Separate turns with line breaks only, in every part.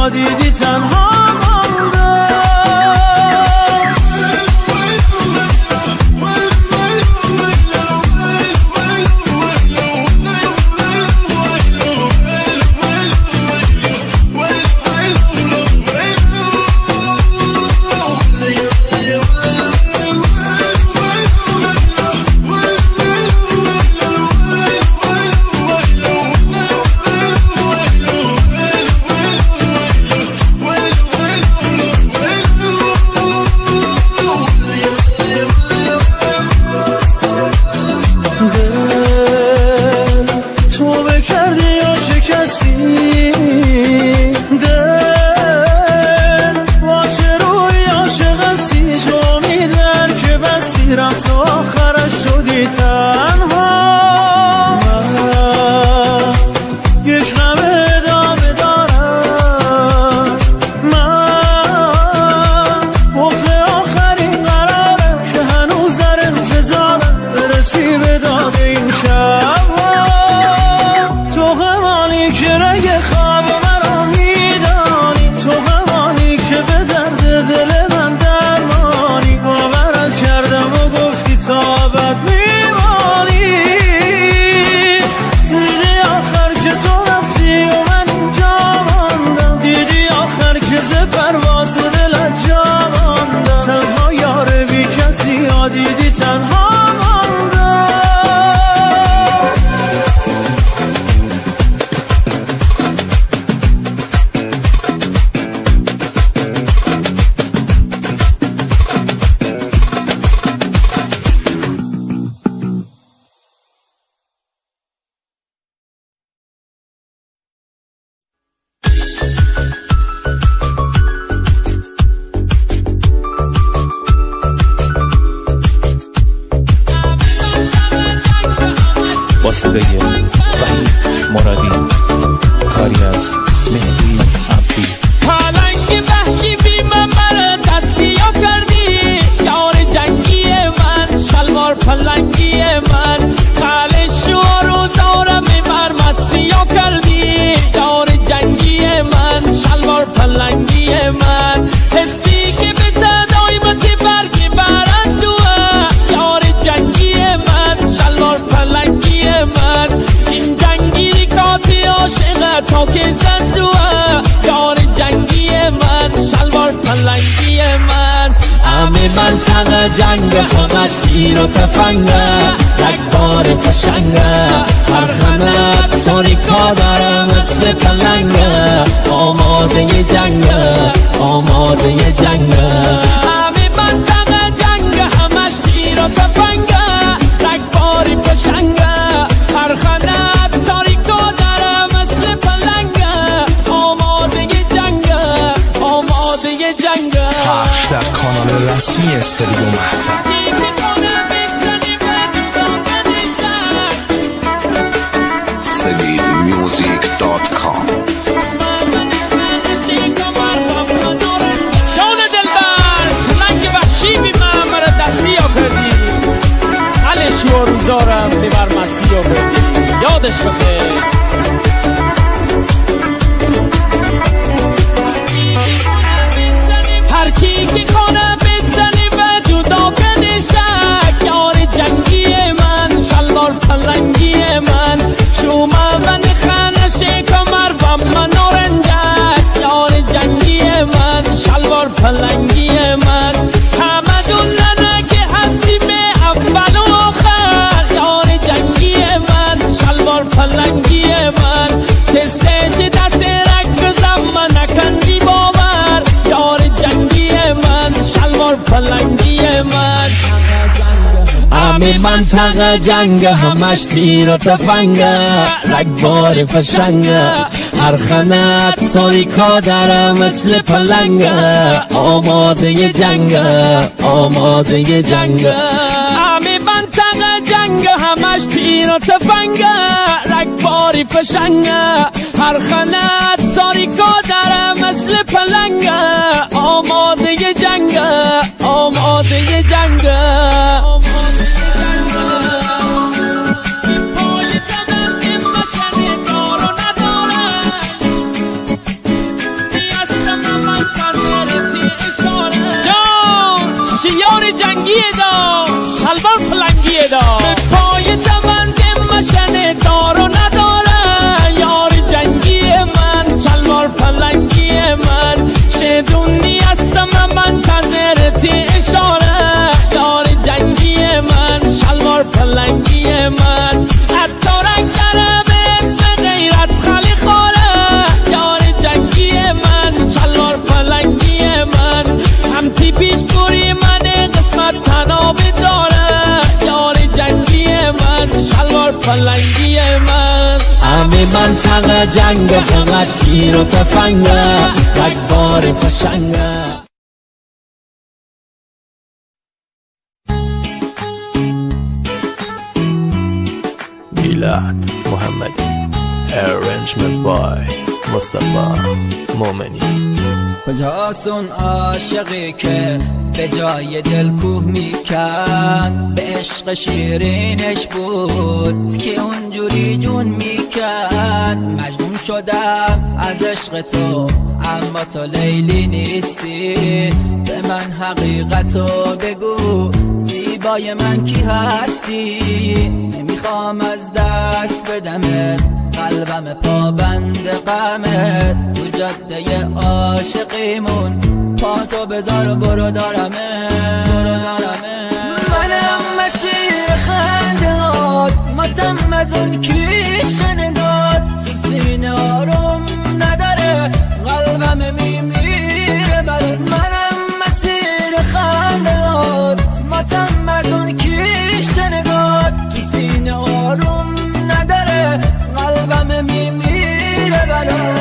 یا دیدی تنها
با صدای وحید مرادی، کاری از مهدی عبدی.
پلنگ وحشی بی من مرا دستیا کردی، یار جنگی من، شلوار پلنگی من، خالش و روزارم بر مسیا کردی، یار جنگی من، شلوار پلنگی من، حسی که به تدایمتی برگی برندوه، یار جنگی من، شلوار پلنگی من، این جنگی کاتی عاشقه تا که زندوه، یار جنگی من، شلوار پلنگی من. همه منطقه جنگ، همه تیر و تفنگه، یک بار فشنگه، هر خمت ساریکا داره مثل پلنگه، آماده جنگه، آماده جنگه. همه منطقه جنگ، همش تیر و تفنگه، یک بار فشنگه، هر خمت ساریکا داره مثل پلنگه، آماده جنگه، آماده جنگه.
پخش در کانال رسمی استریو مهتر.
SevilMusic.com.
جان دلبر پلنگ وحشی بی من مرا دستی آکردی، حالش و روزارم ببر مسی آکردی، یادش بخیر. هر کی که کنه بزنی و جدا کنی شک، یار جنگی من، شلوار پلنگی من، شما من خانه کمر و من نارنجک، یار جنگی من، شلوار پلنگی من. همه دوننه که هستی به اول و آخر، یار جنگی من، شلوار پلنگی من، تستش دست رکزم من نکندی باور، یار جنگی من، شلوار پلنگی من. همه منطقه جنگ، همش تیر و تفنگه، رگبار فشنگه، هر خنت ساریکا داره مثل پلنگه، آماده جنگه، آماده جنگه. همه منطقه جنگ، همش تیر و تفنگه، رگباری فشنگه، هر خنت ساریکا داره مثل پلنگه، آماده جنگه، آماده جنگه. پلنگی دا شلوار پلنگی دا پای دمند مشن دار و نداره یار جنگی من شلوار پلنگی من شدونی هستم منتظرت اشاره یار جنگی من شلوار پلنگی من اتارک درم اسم غیرت خالی خوره یار جنگی من شلوار پلنگی من هم تی پیش دوری من قسمت تناب داره یار جنگی من شلوار پلنگی من همه منطقه جنگ فقط تیر و تفنگه یک بار فشنگه
میلاد محمدی arrangement by مصطفی مومنی
کجاست اون عاشقی که به جای دل کوه میکرد به عشق شیرینش بود که اونجوری جون میکرد مجنون شدم از عشق تو اما تو لیلی نیستی به من حقیقتو بگو زیبای من کی هستی نمیخوام از دست بدمت قلبم پابند غمت تو جاده عاشقیمون پاتو بذار و برو دارمه منم مسیر خندهات ماتم از اون کیش نگات تو سینه آروم نداره قلبم میمیره برات منم مسیر خندهات ماتم از اون کیش نگات تو سینه آروم نداره قلبم میمیره برات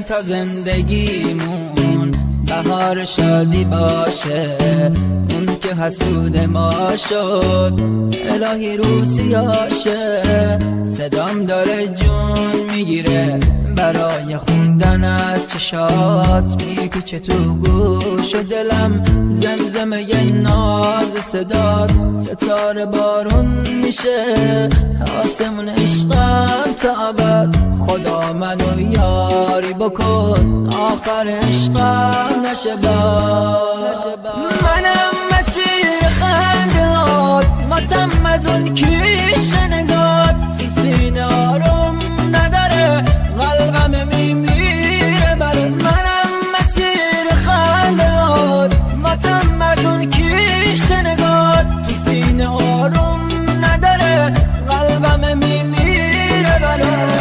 تا زندگیمون بهار شادی باشه اون که حسود ما شد الهی روسیاشه صدام داره جون میگیره برای خوندن از چشات میپیچه تو گوش و دلم زمزمه یه ناز صدات ستاره بارون میشه آسمون عشقم تا ابد خدا منو یاری بکن آخر عشقم نشه منم مسیر خندهات ماتم از اون کیش نگات تو سینه آروم نداره قلبم میمیره برات منم مسیر خندهات ماتم از اون کیش نگات تو سینه آروم نداره قلبم میمیره برات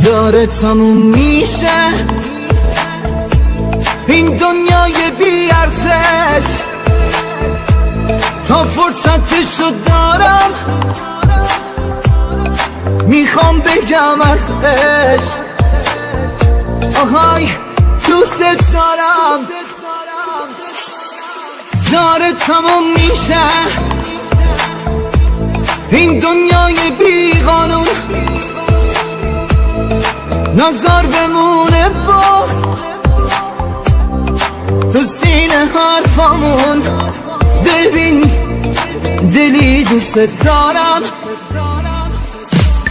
داره تموم میشه این دنیای بی ارزش تا فرصتشو دارم میخوام بگم از عشق آهای دوست دارم داره تموم میشه این دنیای بی قانون نظر بمونه باز تو سینه حرفامون ببین دلی دوست دارم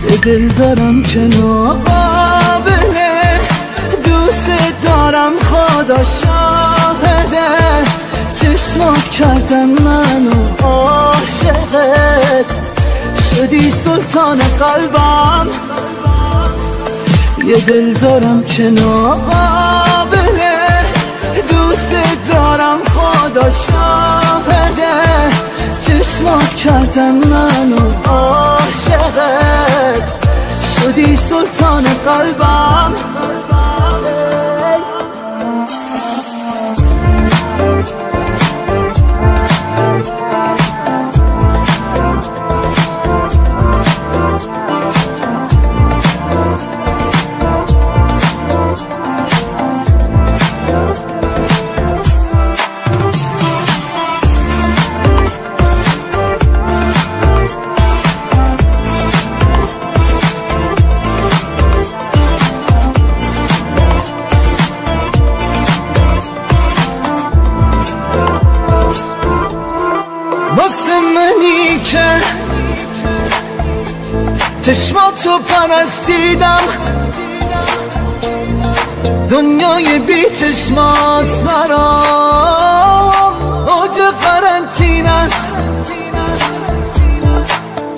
به دل دارم که ناقابله دوست دارم خدا شاهده چشمات کردن منو عاشقت شدی سلطان قلبم یه دل دارم که ناقابله دوست دارم خدا شاهده چشمات کردن منو عاشقت شدی سلطان قلبم واسه منی که چشماتو پرستیدم دنیای بی چشمات برام اوج قرنطینه است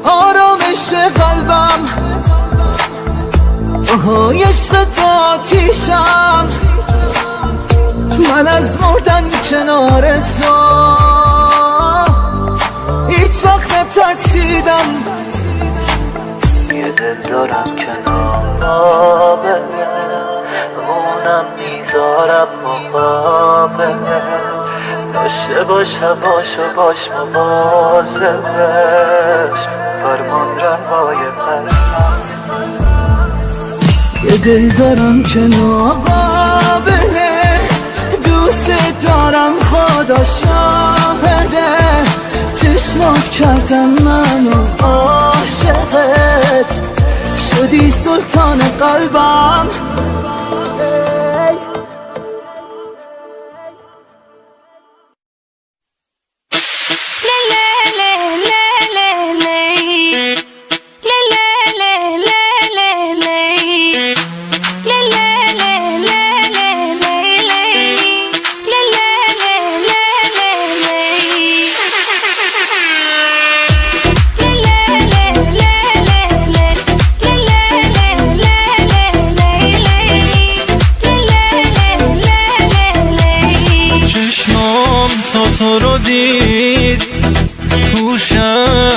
آرامش قلبم آهای عشق آتیشم من از مردن کنار تو هیچ وقت نترسیدم
یه دل دارم که نابه اونم میذارم مقابله داشته باش هواشو باش مواظبش فرمان روای قلبم
یه دل دارم که ناقابله دوست دارم خدا شاهده چشمات کردن منو عاشقت شدی سلطان قلبم
تو رو دید توش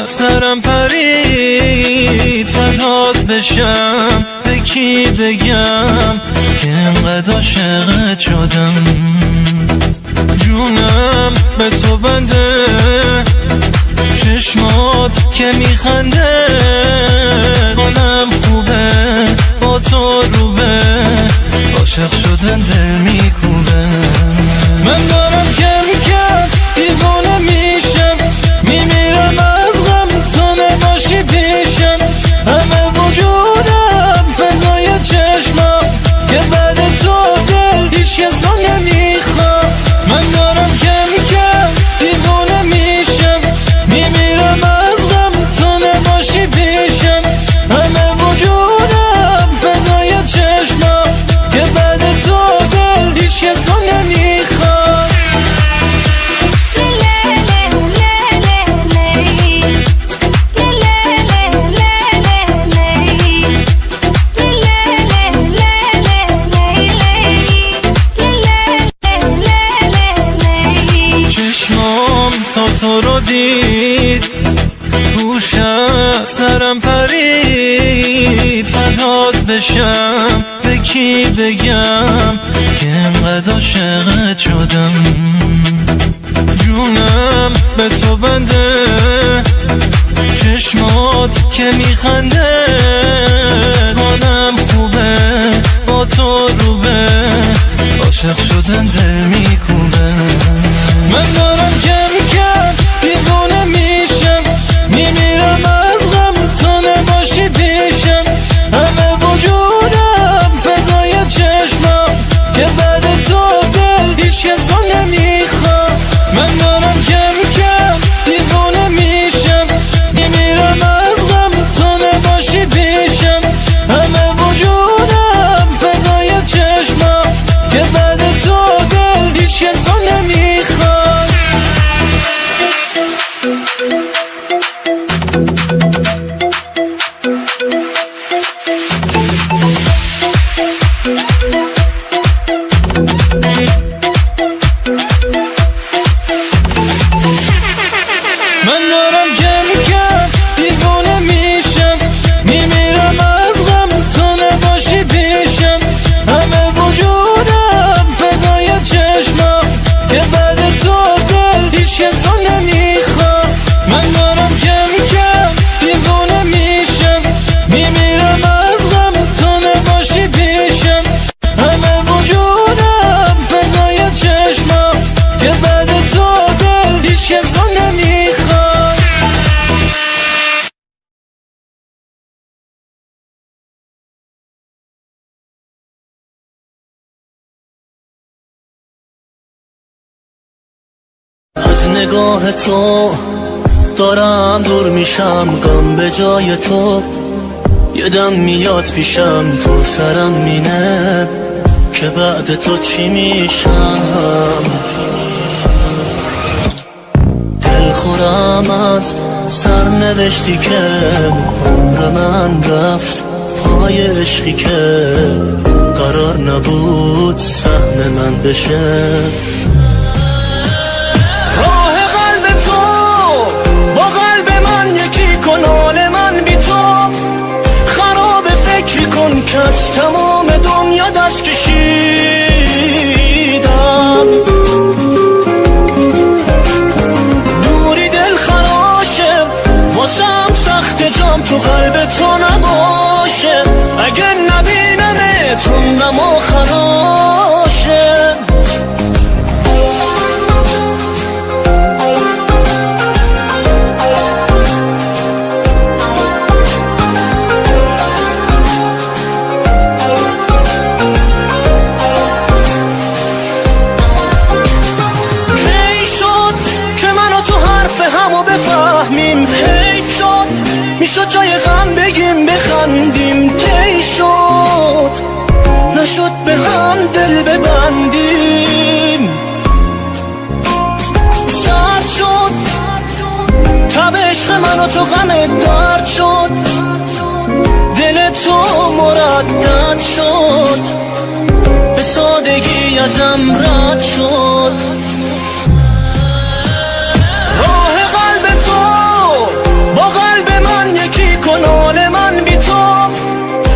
سرم پرید فدات بشم به کی بگم که انقدر عاشقت شدم جونم به تو بنده چشمات که میخنده حالم خوبه با تو روبه عاشق شدن دل میکوبه من دارم کم دیوانه میشم میمیرم از غم تو نباشی پیشم همه وجودم فدای چشمم که بعد تو دل هیچ کسا نمیخوام من دارم کم دیوانه میشم میمیرم از غم تو نباشی پیشم همه وجودم فدای چشمم که بعد تو دل هیچ کسا نمیخوام تو رو دید توش سرم پرید فدات بشم به کی بگم که انقدر عاشقت شدم جونم به تو بنده چشمات که میخنده حالم خوبه با تو روبه عاشق شدن دل میکوبه من دارم کم دیوانه میشم میمیرم از نگاه تو دارم دور میشم، غم به جای تو یه دم میاد پیشم، تو سرم مینه که بعد تو چی میشم. دل خورم از سرنوشتی که عمر من رفت پای عشقی که قرار نبود سهم من بشه. راه قلب تو با قلب من یکی کن، حال من بی تو خراب فکری کن که از تمام دنیا دست کشیدم. نوری دل خراشه واسم سخت جام تو قلب تو نباشه، اگه نبینمت عمرم آخراشه. حیف شد میشد جای غم بگیم بخندیم، کی شد نشد به هم دل ببندیم. سرد شد تب عشق من و تو غم درد شد، دل تو مردد شد به سادگی ازم رد شد. با قلب من یکی کن، حال من بی تو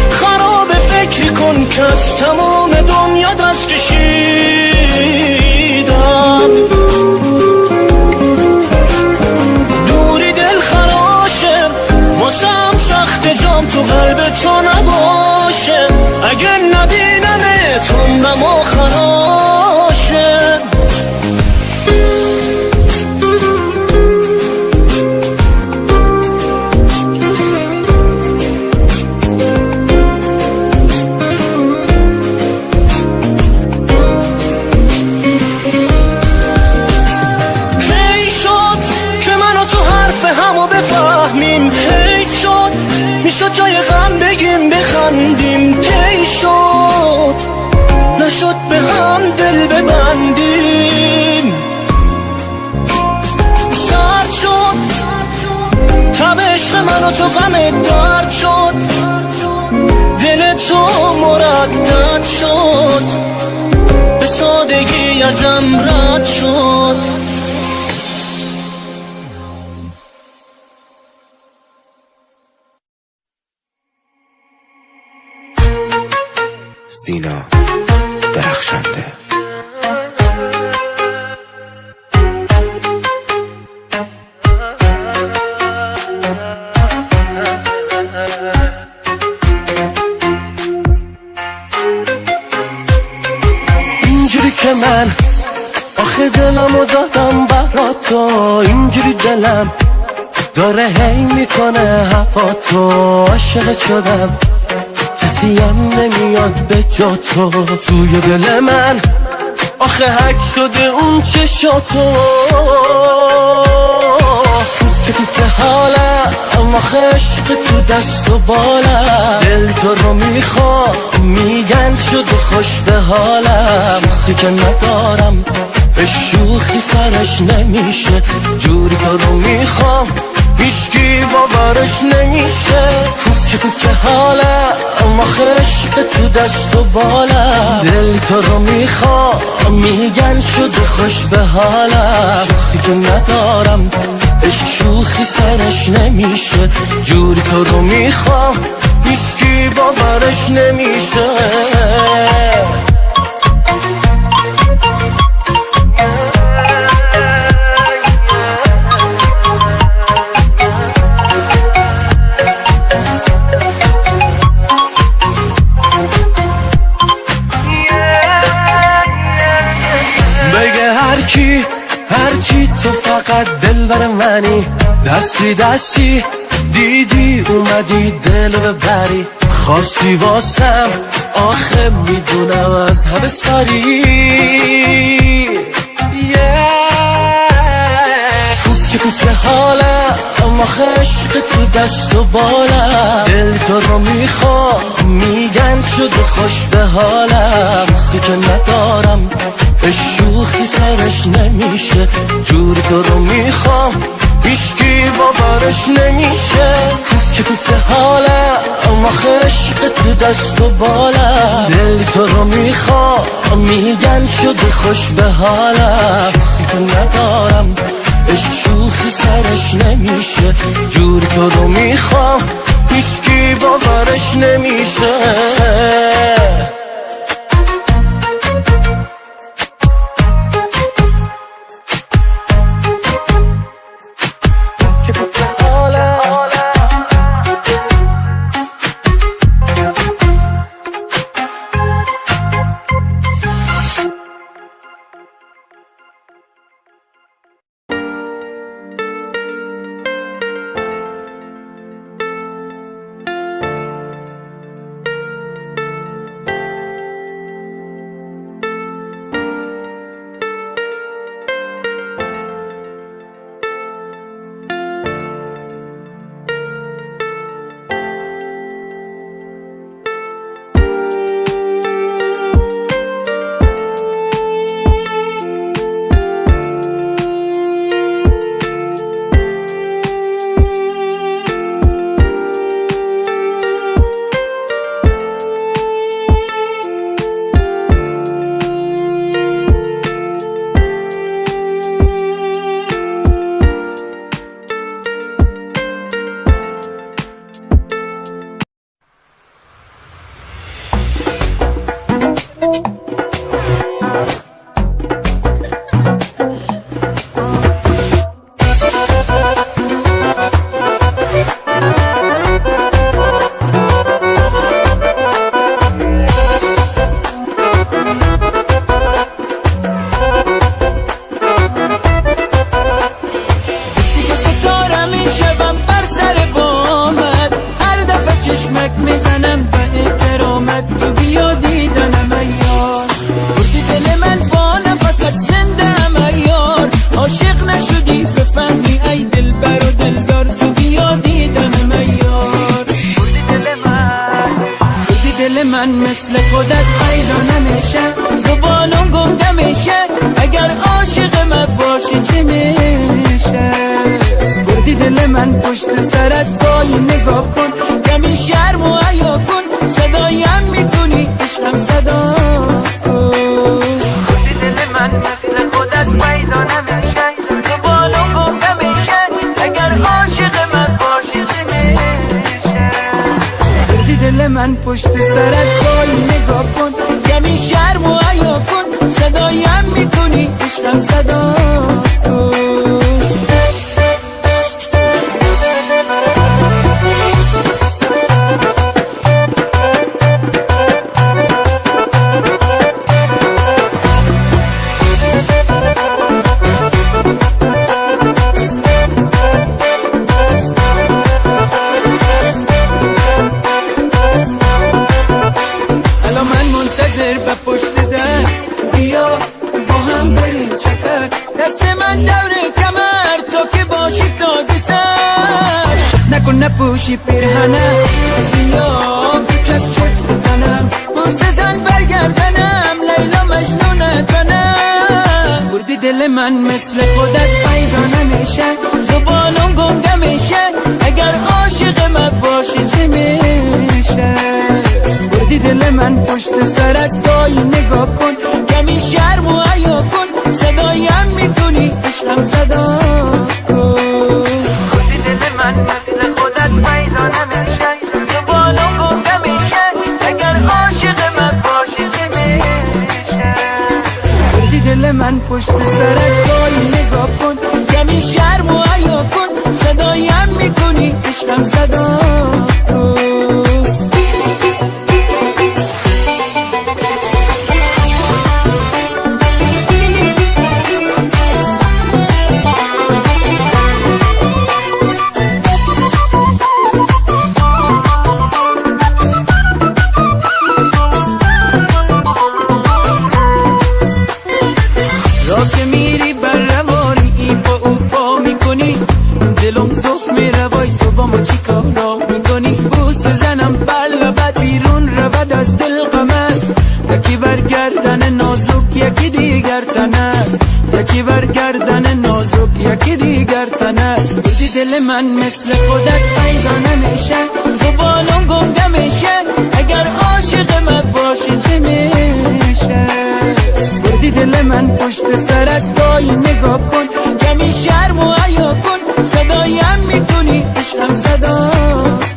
خراب فکری کن که از تمام دنیا دست کشیدم. دوری دل خراشه واسم سخت جام تو قلب تو نباشه، اگه نبینمت عمرم آخراشه. حیف شد میشد جای غم بگیم بخندیم، کی شد نشد به هم دل ببندیم. سرد شد تب عشق من و تو غم درد شد، دل تو مردد شد به سادگی ازم رد شد.
سینا درخشنده.
اینجوری که من آخه دلمو دادم برا تو، اینجوری دلم داره هی میکنه هوا تو، عاشق شدم کسی هم نمیاد به جا تو، توی دل من آخه حک شده اون چشاتو. که حالم آخه عشق تو دست و بالم، دل تو رو میخوام میگن شد خوش به حالم. وقتی که ندارم به شوخی سرش نمیشه، جوری تو رو میخوام هیچکی باورش نمیشه. که حالم آخه عشق تو دست و بالم، دل تو رو میخوام میگن شد خوش به حالم. وقتی که ندارم عشق شوخی سرش نمیشه، جوری تو رو میخوام هیچکی باورش نمیشه. هرچی تو فقط دل بر منی، دستی دستی دیدی اومدی دل ببری، خواستی واسم آخه میدونم از همه سری. که حالم آخه عشق تو دست و بالم، دل تو رو میخوام میگن شده خوش به حالم، وقتی که ندارم شوخی سرش نمیشه، جور تو رو میخوام هیچکی باورش نمیشه، که حالم آخه عشق تو دست و بالم، دل تو رو میخوام میگن شده خوش به حالم، وقتی که ندارم شوخی سرش نمیشه، جور تو رو میخوام هیچکی باورش نمیشه.
من مثل خودت پیدا نمیشه، زبانم گنگ میشه، اگر عاشق من باشی چی میشه؟ بردی دل من پشت سرت، وای نگاه کن، کمی شرم و حیا کن، صدایم میکنی عشقم صدا کن. بردی دل من مثل خودت پیدا نمیشه، زبانم گنگ میشه، اگر عاشق من باشی چی میشه؟ بردی دل من پشت سرت، وای نگاه کن، کمی شرم و حیا کن، صدایم میکنی عشقم صدا کن. نپوشی پیرهنم، بیا بچک چفت کنم، بوسه زن برگردنم، لیلا مجنونتنم. بردی دل من مثل خودت پیدا نمیشه، زبانم گنگ میشه، اگر عاشق من باشی چی میشه؟ بردی دل من پشت سرت، وای نگاه کن، کمی شرم و حیا کن، صدایم میکنی عشقم صدا کن. بردی دل من مثل خودت پیدا نمیشه، زبانم گنگ میشه، اگر عاشق من باشی چی میشه؟ بردی دل من پشت سرت، وای نگاه کن، کمی شرم و حیا کن، صدایم میکنی عشقم صدا کن. را که میری میره وای تو با ما چی کارا میکنی بوس زنم بلا بد بیرون رود از دل قمر یکی برگردن نازک یکی دیگر تنه یکی برگردن نازک یکی دیگر تنه بودی دل من مثل خودت پیدا نمیشه زبانم گنگه میشه اگر عاشق من باشی چه میشه بودی دل من پشت سرت وای نگاه کن کمی شرم و حیا کن صدایم میکنی عشقم صدا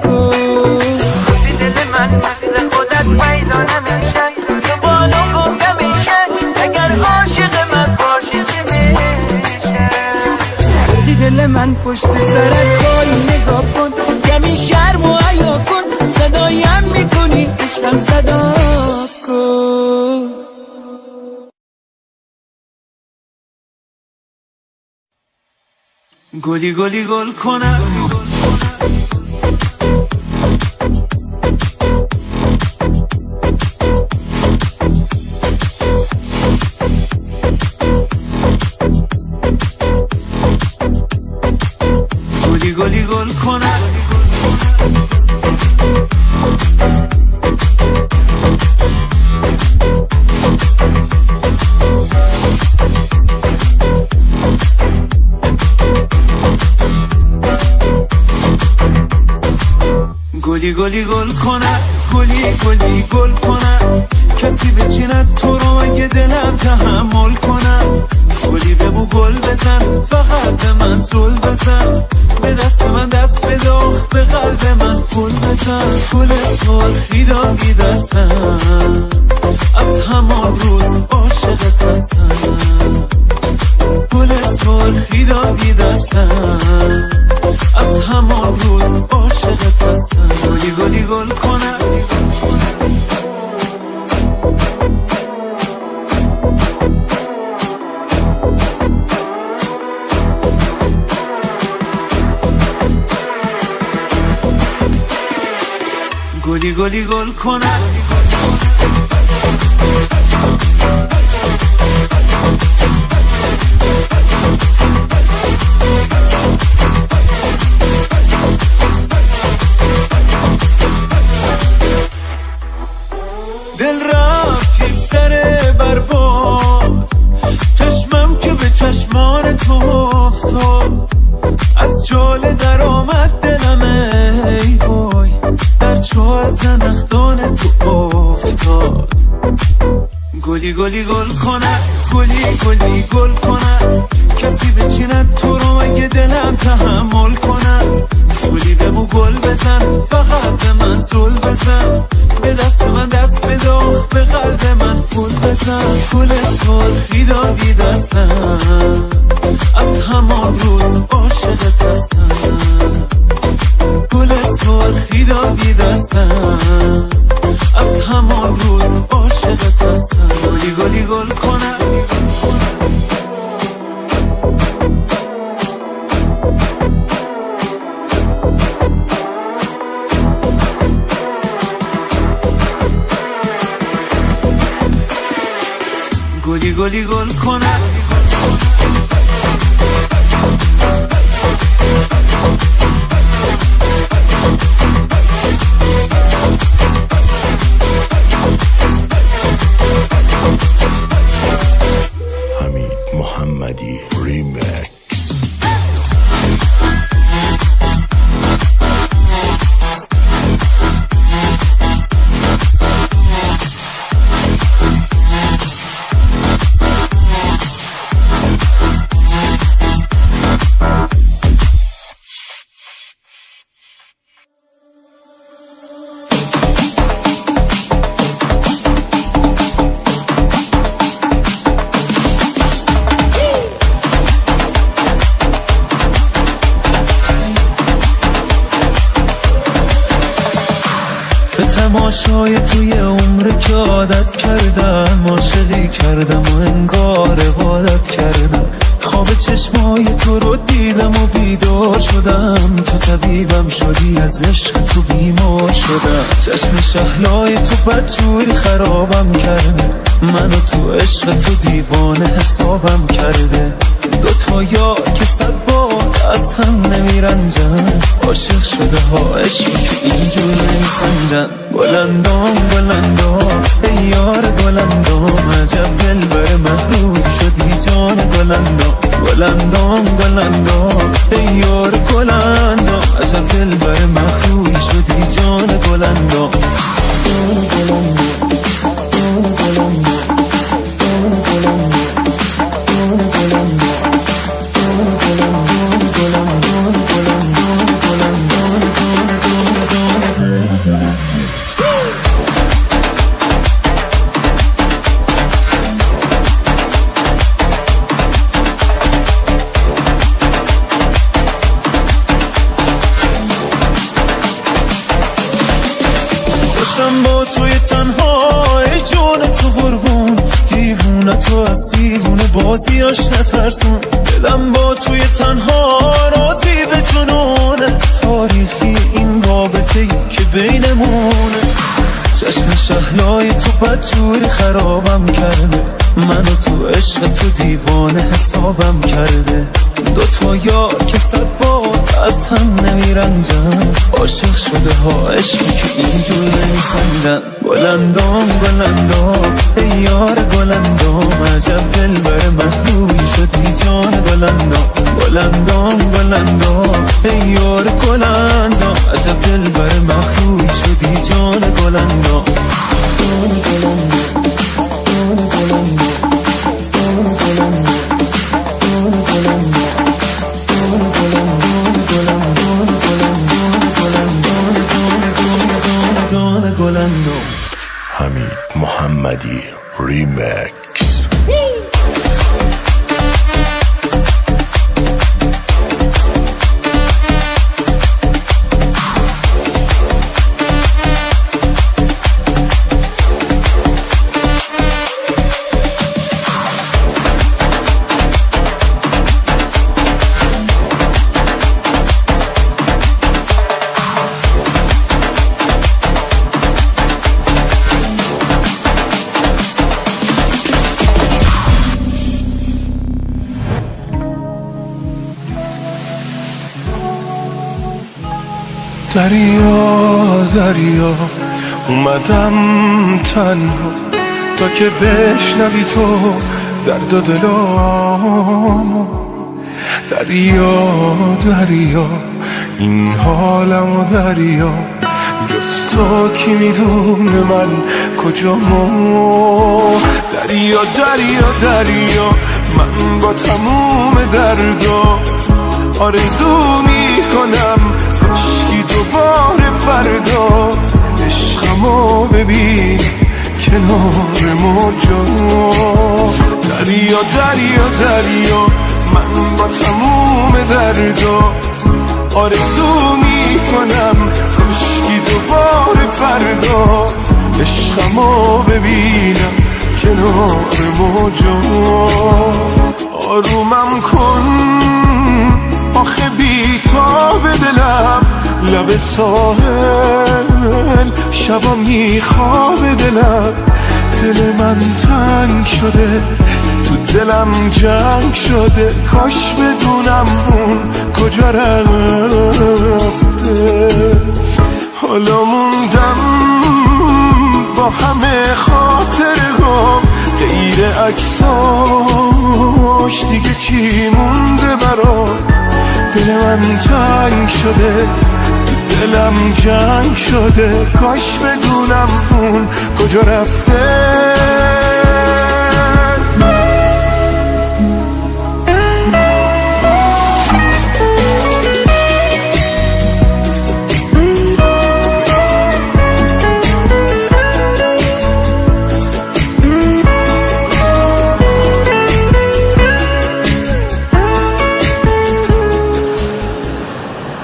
کن بودی دل من مثل خودت پیدا نمیشه زبانم گنگه میشه اگر عاشق من باشی چه میشه بودی دل من پشت سرت وای نگاه کن کمی شرم و حیا کن صدایم میکنی عشقم صدا کن گلی گلی گل کنم گلی گلی گل کنم گلی گلی گل کنم گلی گلی گل کنم کسی بچیند تو رو مگه دلم تحمل کنم گلی بگو گل بزن فقط به من زل بزن به دست من دست بده به قلب من پول بزن گل سرخی دادی دستم از همان روز عاشقت هستم گل سرخی دادی دستم از همان روز عاشقت هستم گلی گلی گل کنم گلی گلی گل کنم دل رفت یک سر برباد چشمم که به چشمان تو افتاد از جاله در آمد دلم ای وای در چاه زنخدان تو افتاد گلی گلی گل کنم گلی گلی گل کنم کسی بچیند تو رو مگه دلم تحمل کنم گلی بگو گل بزن فقط به من زل بزن به دست من دست بده به قلب من پول بزن گل سرخی دادی دستم از همان روز عاشقت هستم گل سرخی دادی دستم از همان روز عاشقت هستم گلی گلی گل کنم گلی گلی گل کنم
حمید محمدی ریمیکس
تماشای توی عمر که عادت کردم عاشقی کردم و انگار عبادت کردم خواب چشمای تو رو دیدم و بیدار شدم تو طبیبم شدی از عشق تو بیمار شدم چشم شهلای تو بدجوری خرابم کرده منو تو عشق تو دیوانه حسابم کرده دوتا یار که 100 بار از هم نمیرنجن، عاشق شده ها عشق اینجور نمیسنجن. گلندام گلندام ای یار گلندام، عجب دل بر محروم شدی جان گلندام. گلندام گلندام ای یار گلندام، عجب دل بر محروم شدی جان گلندام. خوشم با توی تنهای جون تو قربون، دیوونه تو از دیوونه بازیاش نترسون. دلم با توی تنها راضی به جنونه، تاریخی این رابطه‌ای که بینمونه. چشم شهلای تو بدجوری خرابم کرده، منو تو عشق تو دیوانه حسابم کرده. دوتا یار که 100 بار از هم نمیرنجن، عاشق شده ها عشقی که اینجور نمیسنجن. گلندام گلندام ای یار گلندام، عجب دل بر محرومی شدی جان گلندام. گلندام گلندام ای یار گلندام، عجب دل بر محرومی شدی جان گلندام.
حمید محمدی ریمکس. دریا دریا اومدم تنها تا که بشنوی تو درد و دلامو. دریا دریا این حالمو دریا، جز تو کی میدونه من کجامو. دریا دریا دریا من با تموم دردا آرزو میکنم کاشکی دوباره فردا عشقمو ببین کنار موجا. دریا دریا دریا من با تموم دردا آرزو میکنم کاشکی دوباره فردا عشقمو ببینم کنار موجا. آرومم کن آخه بی‌تاب دلم لب ساحل، شبا میخواب دلم. دل من تنگ شده تو دلم جنگ شده، کاش بدونم اون کجا رفته. حالا موندم با همه خاطرهام، غیر عکساش دیگه کی مونده برام. دل من تنگ شده تو دلم جنگ شده، کاش بدونم اون کجا رفته.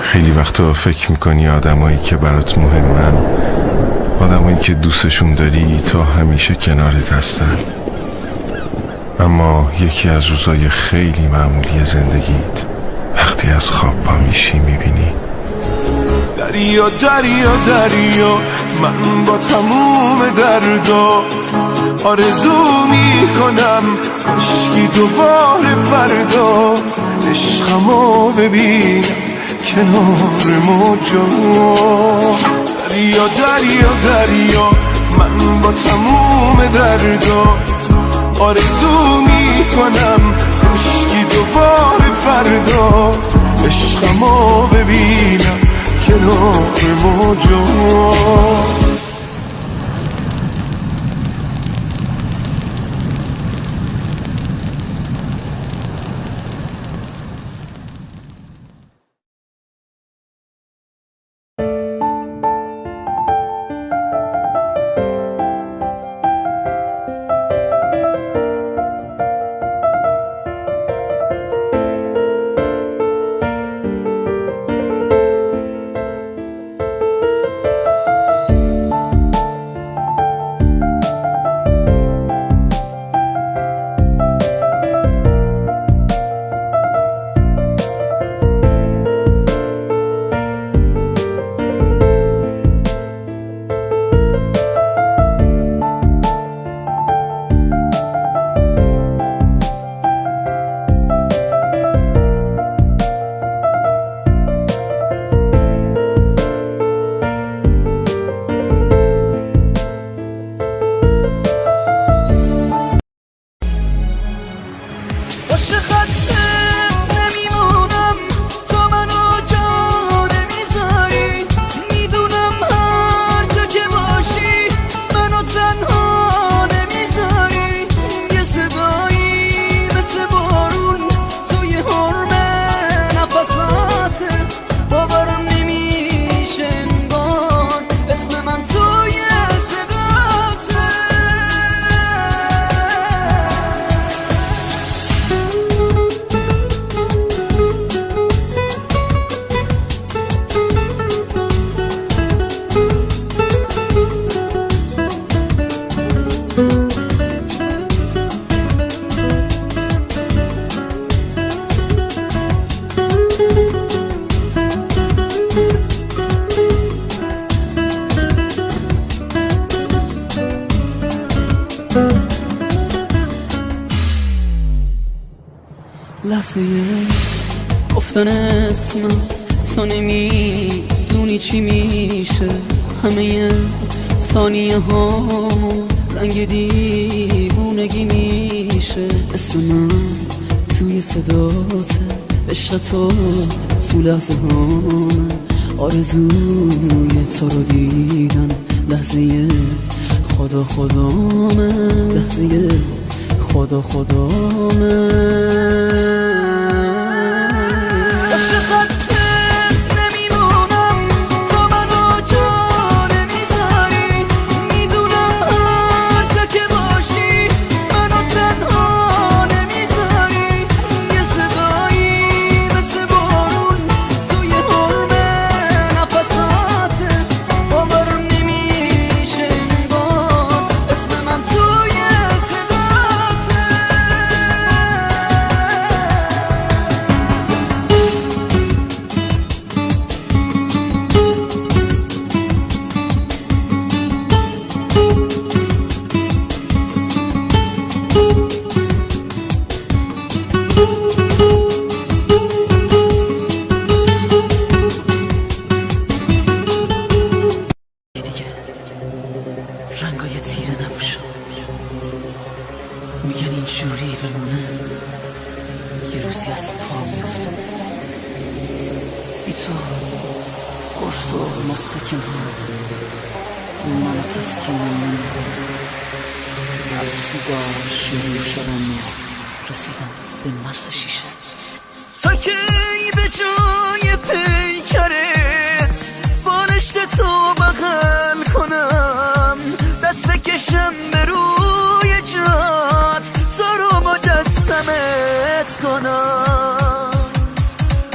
خیلی وقتا فکر میکنی آدمایی که برات مهمن، آدمایی که دوستشون داری تا همیشه کنارت هستن، اما یکی از روزای خیلی معمولی زندگیت وقتی از خواب پا میشی میبینی
دریا دریا دریا
من با تموم دردا آرزو میکنم کاشکی دوباره فردا عشقمو ببینم کنار موجا. دریا دریا دریا من با تموم دردا آرزو میکنم کاشکی دوباره فردا عشقمو ببینم کنار موجا.
لحظه گفتن اسمم تو نمیدونی چی میشه، همه ثانیه هامو رنگ دیوونگی میشه. اسم من توی صداته، عشق تو لحظه هامه، آرزوی تو رو دیدن لحظه خدا خدامه، لحظه خدا خدامه.
رنگای تیره نباشم، میگن این جوری بمونه یه روزی از پا میفته. بی تو قرص و مسکن ها منو تسکین نمیده. از سیگار شروع شدم رسیدم به مرز شیشه.
تا کی به جای پیکرت بالشت تو بغل کنم، دست بکشم به روی جات تو رو مجسمت کنم.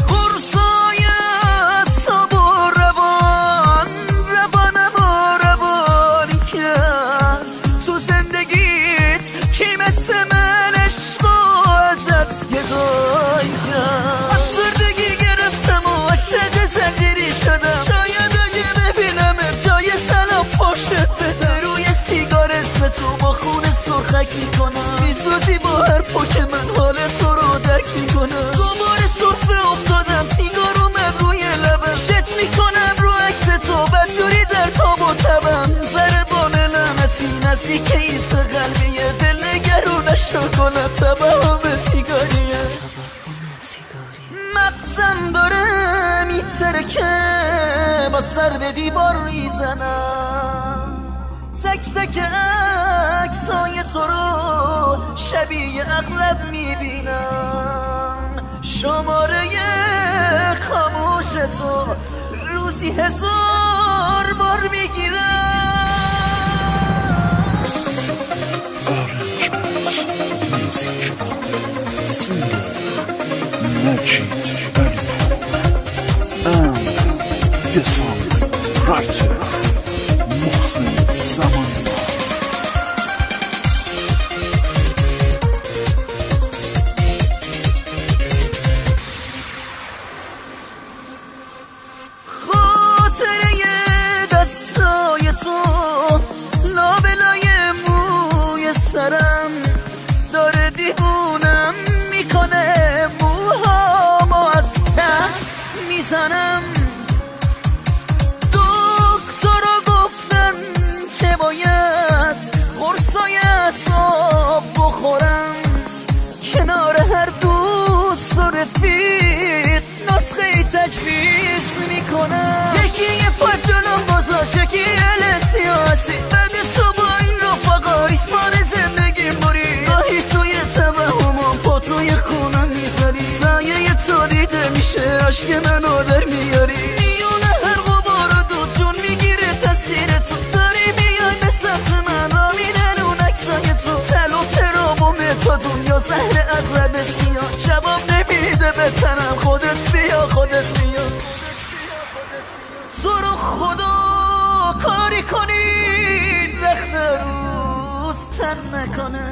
قرصایت صاب و روان روانم و روانی کرد. تو زندگیت کی مثل من عشق و ازت گدای کرد. از فردگی گرفتم و عاشق زنجیری شدم. شاید اگه ببینم جای سلام تو با خون سرخک میکنم، میسوزی با هر پک من حال تو رو درک میکنم. دوباره سرفه افتادم سیگار اومد روی لبم، شت میکنم رو عکس تو بدجوری در تاب و تبم. ضربان لعنتی نزدیک ایست قلبیه، دل نگرونشو کنم تبهم سیگاریه. مغزم داره میترکه با سر به دیوار میزنم، تک تک عکسای تو رو شبیه اغلب میبینم. شماره خاموش تو روزی 1000 بار میگیرم.
Majid Alipour and the song's writer Mohsen Zamani.
خاطره دستای تو لابلای موی سرم داره دیوونم میکنه، موهامو از ته میزنم. دکترها گفتن که باید قرصای اعصاب بخورم، کنار هر دوست و رفیق نسخه تجویز میکنم. یکی یه پا جلوم گذاشت، یکی سیاسی، بعد تو با این رفقا ریسمان زندگی موری. گاهی توی توهمم پا توی خونم میذاری، سایه تو دیده میشه عشق منو در میاری. میونه هر غبار و دود جون میگیره تصویر تو، داری میای به سمت من آمینن اون عکسای تو. تل و ترام و متادون یا زهر اغرب سیاه جواب نمیده به تنم، خودت بیا خودت بیا. تو رو خدا کاری کنین رخت روز تن نکنه،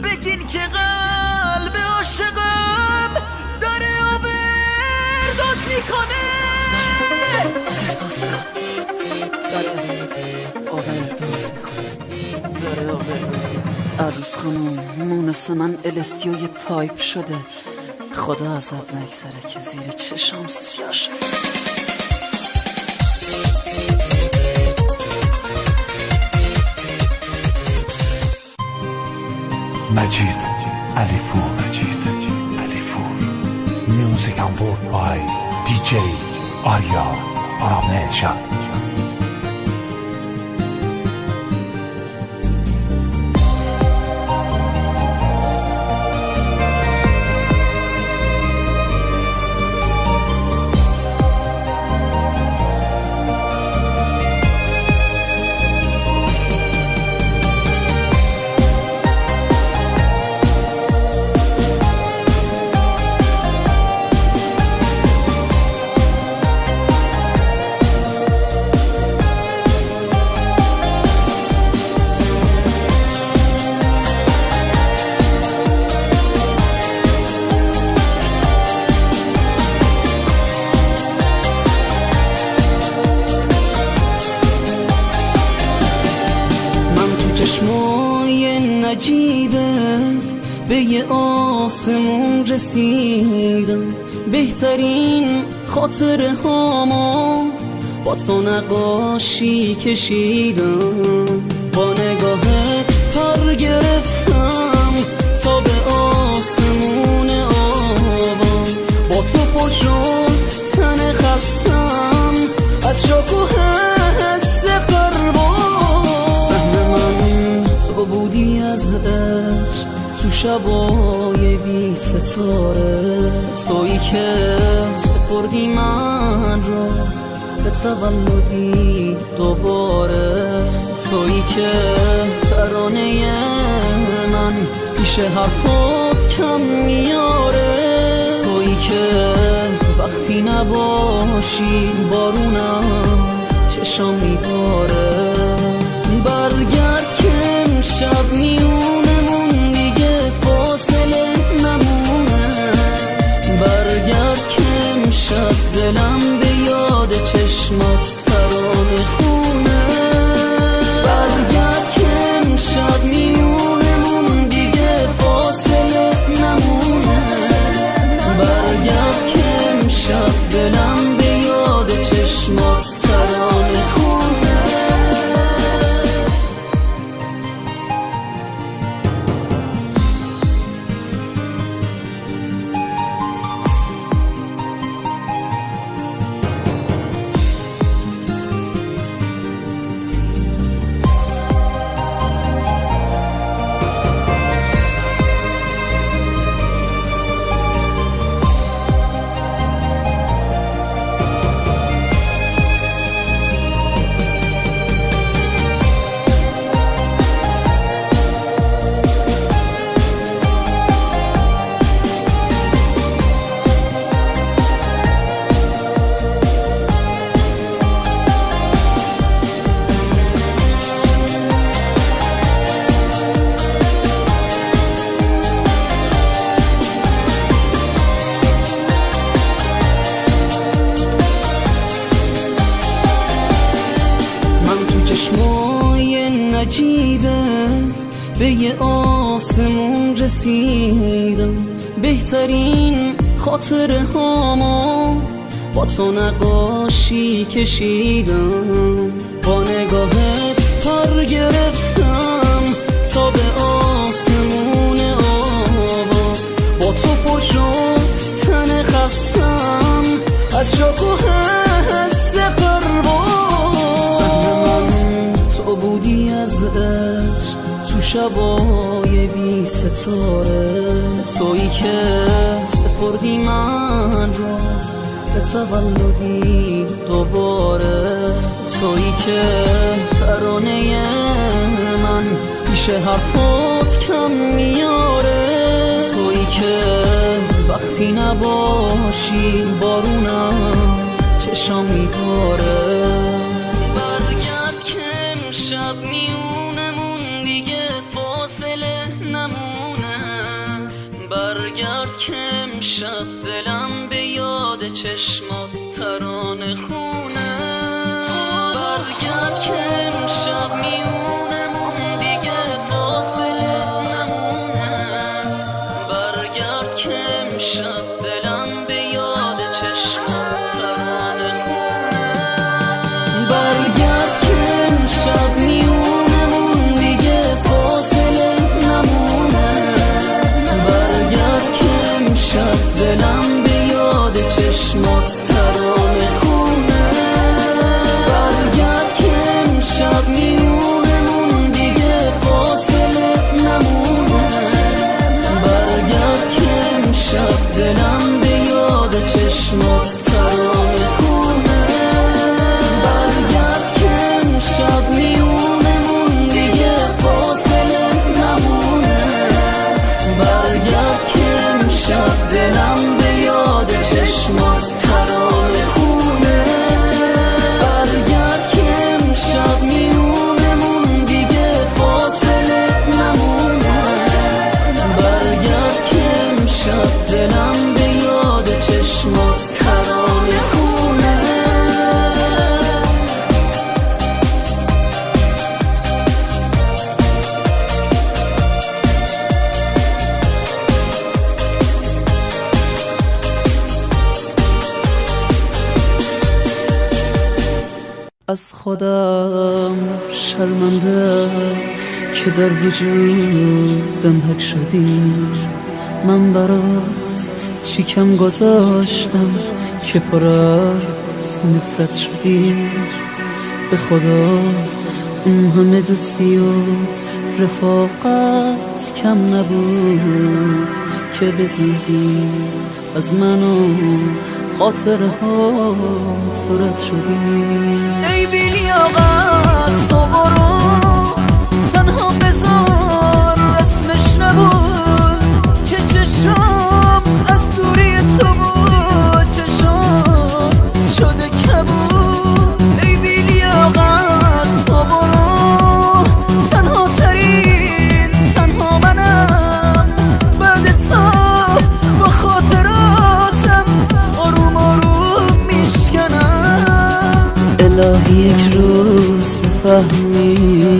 بگین که قلب عاشقم داره اووردوز میکنه.
عروس خانوم مونس من الستیوی پایپ شده، خدا ازت نگذره که زیر چشام سیاه شد.
Majid Alipour. Music and work by DJ Arya Aramesha.
چشمای نجیبت به یه آسمون رسیدم، بهترین خاطره هامو با تو نقاشی کشیدم. با نگاهت پر گرفتم تا به آسمون آبم، با تو پر شد تن خستم از شوق و حس قربان. سهم من تو بودی از عشق تو شبای بی ستاره، تویی که سپردی من رو به تولدی دوباره، تویی که ترانه من پیش حرفات کم میاره، تویی که وقتی نباشی بارون از چشام میباره. برگرد که امشب میونمون دیگه فاصله نمونه، برگرد که امشب دلم به یاد چشمات ترانه خونه، برگرد که به یه آسمون رسیدم، بهترین خاطره هامو با تو نقاشی کشیدم، با نگاهت پر گرفتم تا به آسمون آوا، با تو پشو تن خستم از شوق و حس پرواز. سهم من تو بودی از عشق تو شبای بی ستاره، تویی که سپردی من را به تولدی دوباره، تویی که ترانه من پیش حرفات کم میاره، تویی که وقتی نباشی بارون از چشام میباره. برگرد که امشب میونمون دیگه فاصله نمونه، برگرد که امشب دلم به یاد چشمات ترانه خونه، برگرد که امشب میونمون دیگه فاصله نمونه، برگرد که امشب دلم به یاد چشمات ترانه خونه، برگرد که امشب میونمون دیگه فاصله نمونه، برگرد که امشب دلم به یاد چشمات ترانه خونه، برگرد که امشب میونمون دیگه فاصله نمونه، برگرد که امشب دلم به یاد چشمات ترانه خونه، برگرد که امشب میونمون دیگه فاصله نمونه، برگرد که امشب دلم به یاد چشمات ترانه خونه، برگرد که امشب میونمون دیگه فاصله نمونه، برگرد که امشب دلم به یاد چشمات ترانه خونه. از خودم شرمنده که در وجودم حک شدی، من برات چی کم گذاشتم که پر از نفرت شدی، به خدا اون همه دوستی و رفاقت کم نبود که به زودی از من و خاطره ها صورت شدی. ای بیلیاقت تو برو تنها بذار، اسمش نبود که چشم از دوری تو بود، چشم شده کبود. ای بیلیاقت تو برو تنها ترین تنها منم، بعد تو با خاطراتم آروم آروم میشکنم. الهی یک روز بفهمی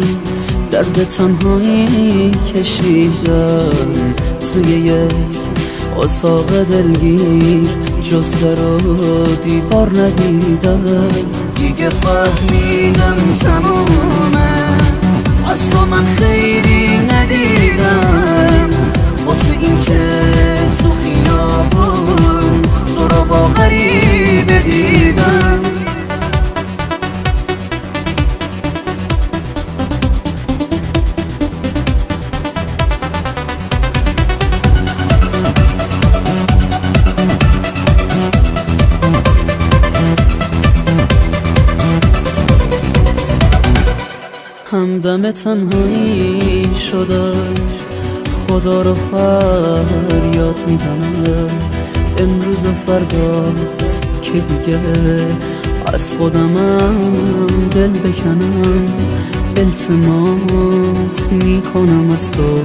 درد تنهایی کشیدم، توی یک اتاق دلگیر جز در و دیوار ندیدم. دیگه فهمیدم تمومه، از تو من خیری ندیدم، واسه این که تو خیابون تو رو با غریبه دیدم. همدم تنهایی شده، خدا رو فریاد میزنم، امروز و فرداست که دیگه از خودمم دل بکنم. التماس میکنم از تو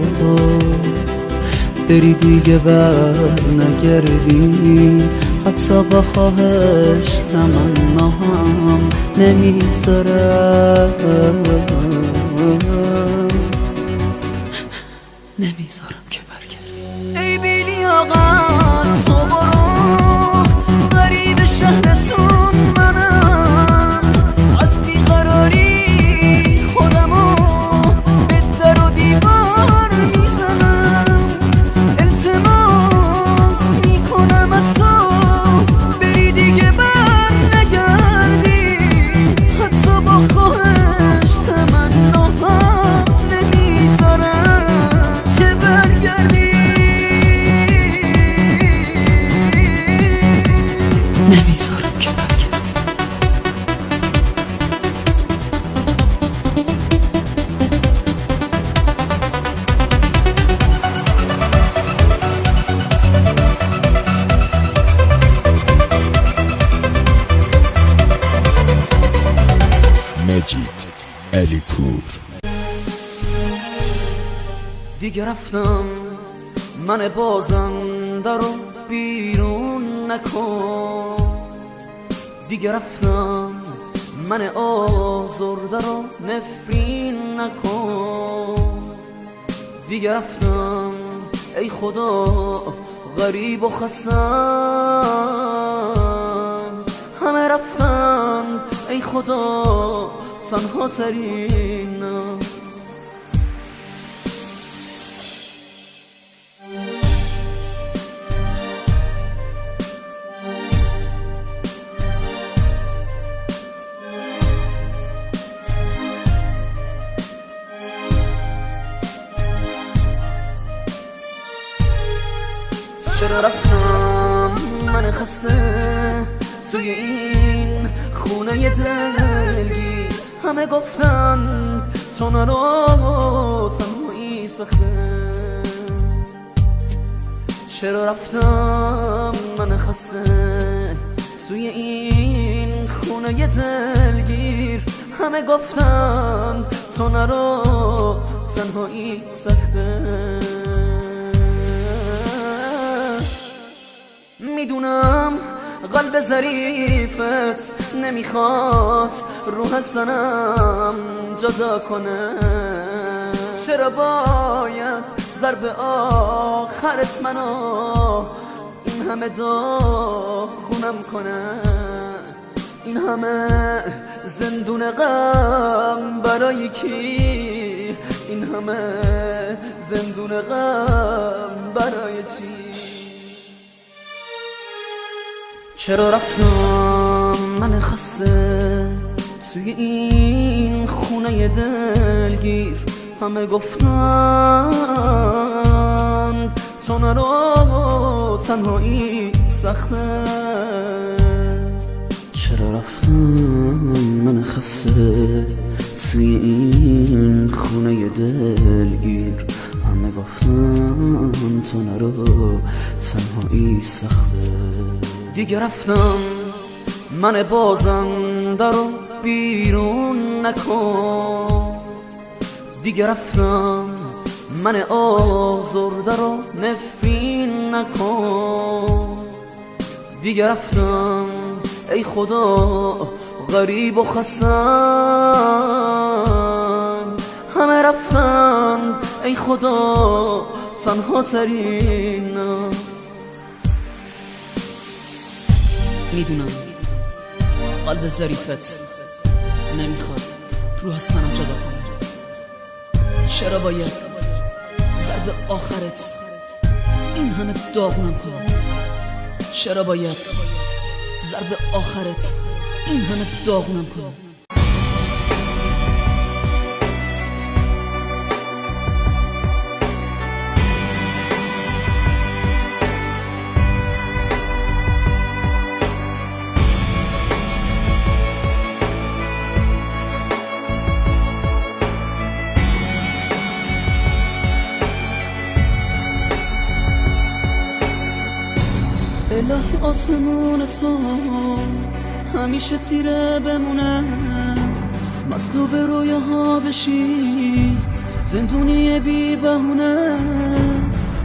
بری دیگه بر نگردی، حتی با خواهش تمنام نمیذارم.
مجید علیپور.
دیگه رفتم من بازنده رو بیرون نکن، دیگه رفتم من آزرده رو نفرین نکن، دیگه رفتم ای خدا غریب و خستم، همه رفتن ای خدا تنها ترینم. چرا رفتم من خسته توی این خونه دلگیر، همه گفتند تو نرو تنهایی سخته. چرا رفتم من خسته توی این خونه دلگیر، همه گفتند تو نرو تنهایی سخته. میدونم قلب ظریفت نمیخواد روح از تنم جدا کنه، چرا باید ضرب آخرت منو این همه داغونم کنه، این همه زندون غم برای کی، این همه زندون غم برای چی؟ چرا رفتم من خسته توی این خونه دلگیر، همه گفتن تو نرو تنهایی سخته. چرا رفتم من خسته توی این خونه دلگیر، همه گفتن تو نرو تنهایی سخته. دیگه رفتم من بازنده رو بیرون نکن، دیگه رفتم من آزرده رو نفرین نکن، دیگه رفتم ای خدا غریب و خستم، همه رفتن ای خدا تنها ترینم.
میدونم قلب ظریفت نمیخواد روح از تنم جدا کنه، چرا باید ضرب آخرت این همه داغونم کنه، چرا باید ضرب آخرت این همه داغونم کنه.
الهی آسمون تو همیشه تیره بمونه، مصلوب رویاها بشی زندونی بی بهونه.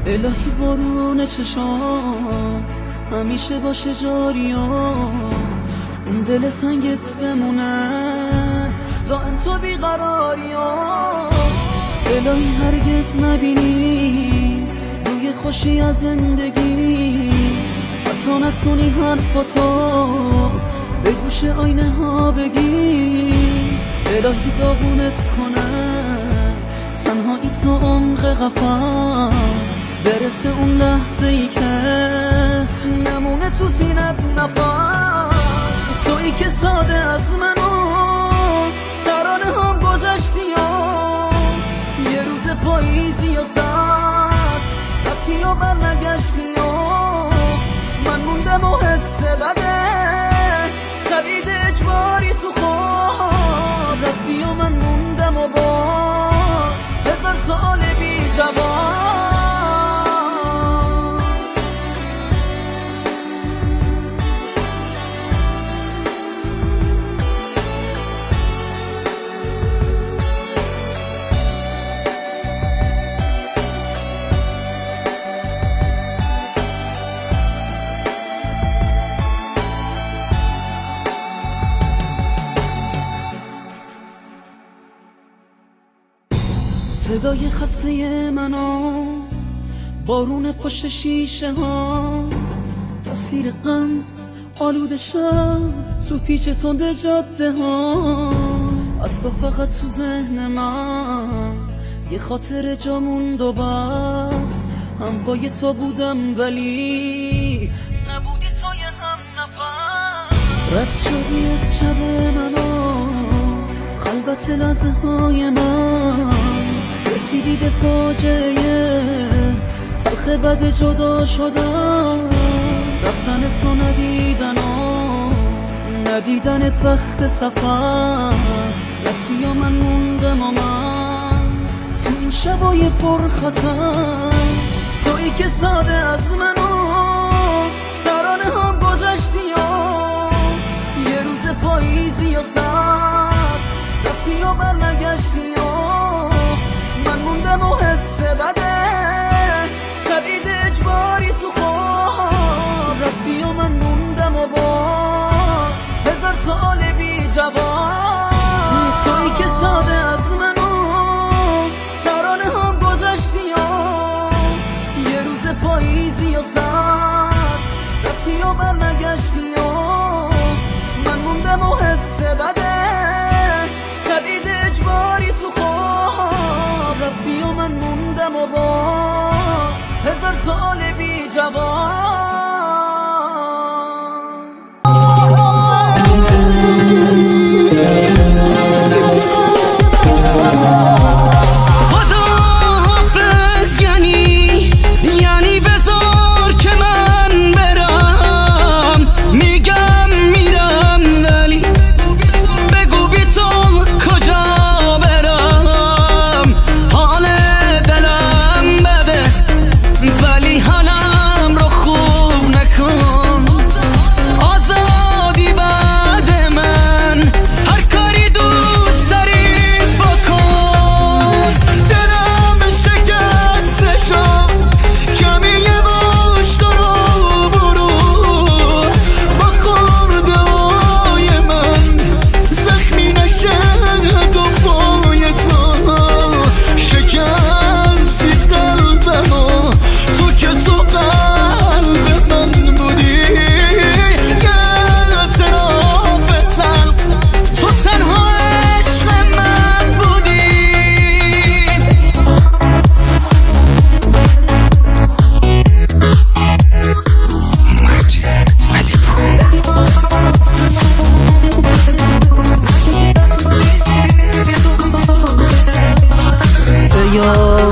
الهی بارون چشات همیشه باشه جاری و اون دل سنگت بمونه دائم تو بیقراری و الهی هرگز نبینی روی خوشی از زندگی، حتی نتونی حرفاتو به گوش آینه ها بگی. الهی داغونت کنه تنهایی تو عمق قفس، برسه اون لحظه ای که نمونه تو سینت نفس، تویی که ساده از منو ترانه هم گذشتی و یه روز پاییزی و سر رفتی و برنگشتی و من موندم و حس بده تبید اجباری تو خواب رفتی و من موندم و باز هزار سال بی جواب. صدای خسته منو بارون پشت شیشه ها، تصویر غم آلوده شب تو پیچ تنده جاده ها. از تو فقط تو ذهن من یه خاطر جا موند و بس، هم پای تو بودم ولی نبودی تو یه هم نفس. رد شدی از شب منو خلوت لحظه های من، رسیدی به فاجعه تلخ بد جدا شدم. رفتن تو ندیدنت وقت سفر، رفتی یا من موندم و من تو این شبای پر خطر. تویی که ساده از منو ترانه هم گذشتی یا یه روز پاییزی یا سر، رفتی یا برنگشتی یا من موندم و حس بده تبعید اجباری تو خواب. رفتی یا من موندم و باز 1000 سال بی جواب. تویی که ساده از منو ترانه هم گذشتی یا یه روز پاییزی یا سر، رفتی یا برنگشتی یا من موندم و حس بده تبعید اجباری تو خواب. رفتی یا من موندم و باز 1000 سال بی جواب.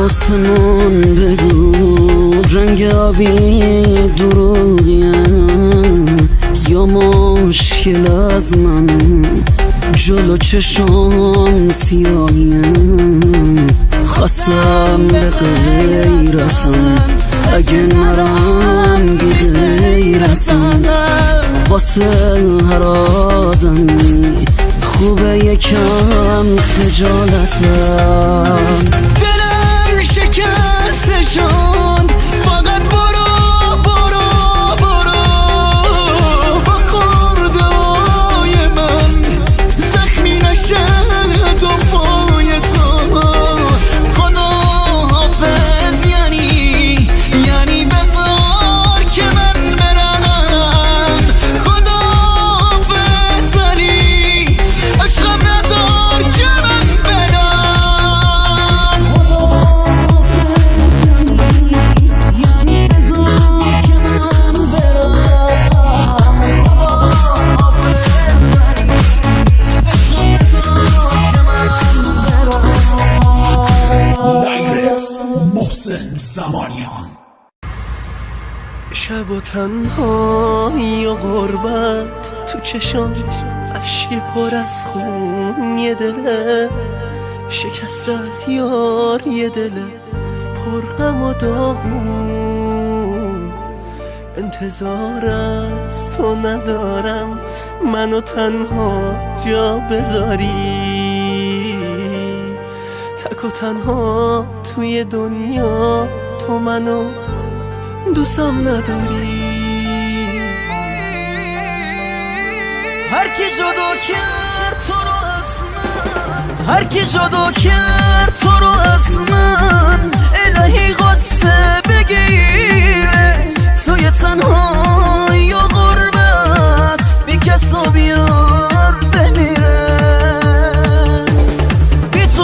آسمون بگو رنگ آبی دروغیه یا مشکل از منه جلو چشام سیاهیه. خواستم به غیرتم اگه نرم بی غیرتم، واسه هر آدمی خوبه یکم خجالتم. دلم شکسته شد فقط برو برو برو، با خردای من زخمی نشه دفای تو. خدا حافظ یعنی بذار که من برم. خدا حافظ ولی عشقم ندار که من برم. یعنی بذار که من برم.
دایرکس محسن زمانیان.
شب و تنهایی و غربت تو چشام اشک پر از خون، یه دله شکسته از یار، یه دله پر غم و داغون. انتظار از تو ندارم منو تنها جا بذاری، تک و تنها توی دنیا تو منو دوستم نداری.
هر کی جدا کرد تو رو از من
هر کی جدا کرد تو رو از من الهی قصه بگیره توی تنهایی و غربت بی کس و بیار بمیره بی تو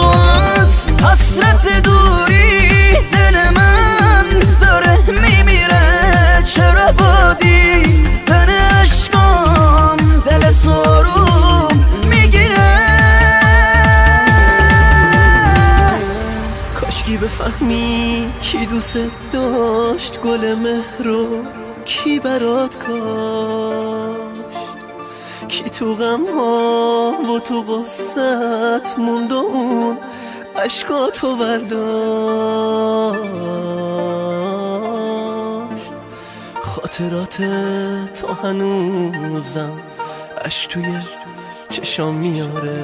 از حسرت دوری دل من داره میمیره چرا بادی تن عشقام دل تو رو میگیره
کاشکی بفهمی کی دوست داشت گل مهر رو کی برات کاشت کی تو غم ها و تو غصت موند و اون عشقاتو برداشت خاطرات تو هنوزم عشق توی چشام میاره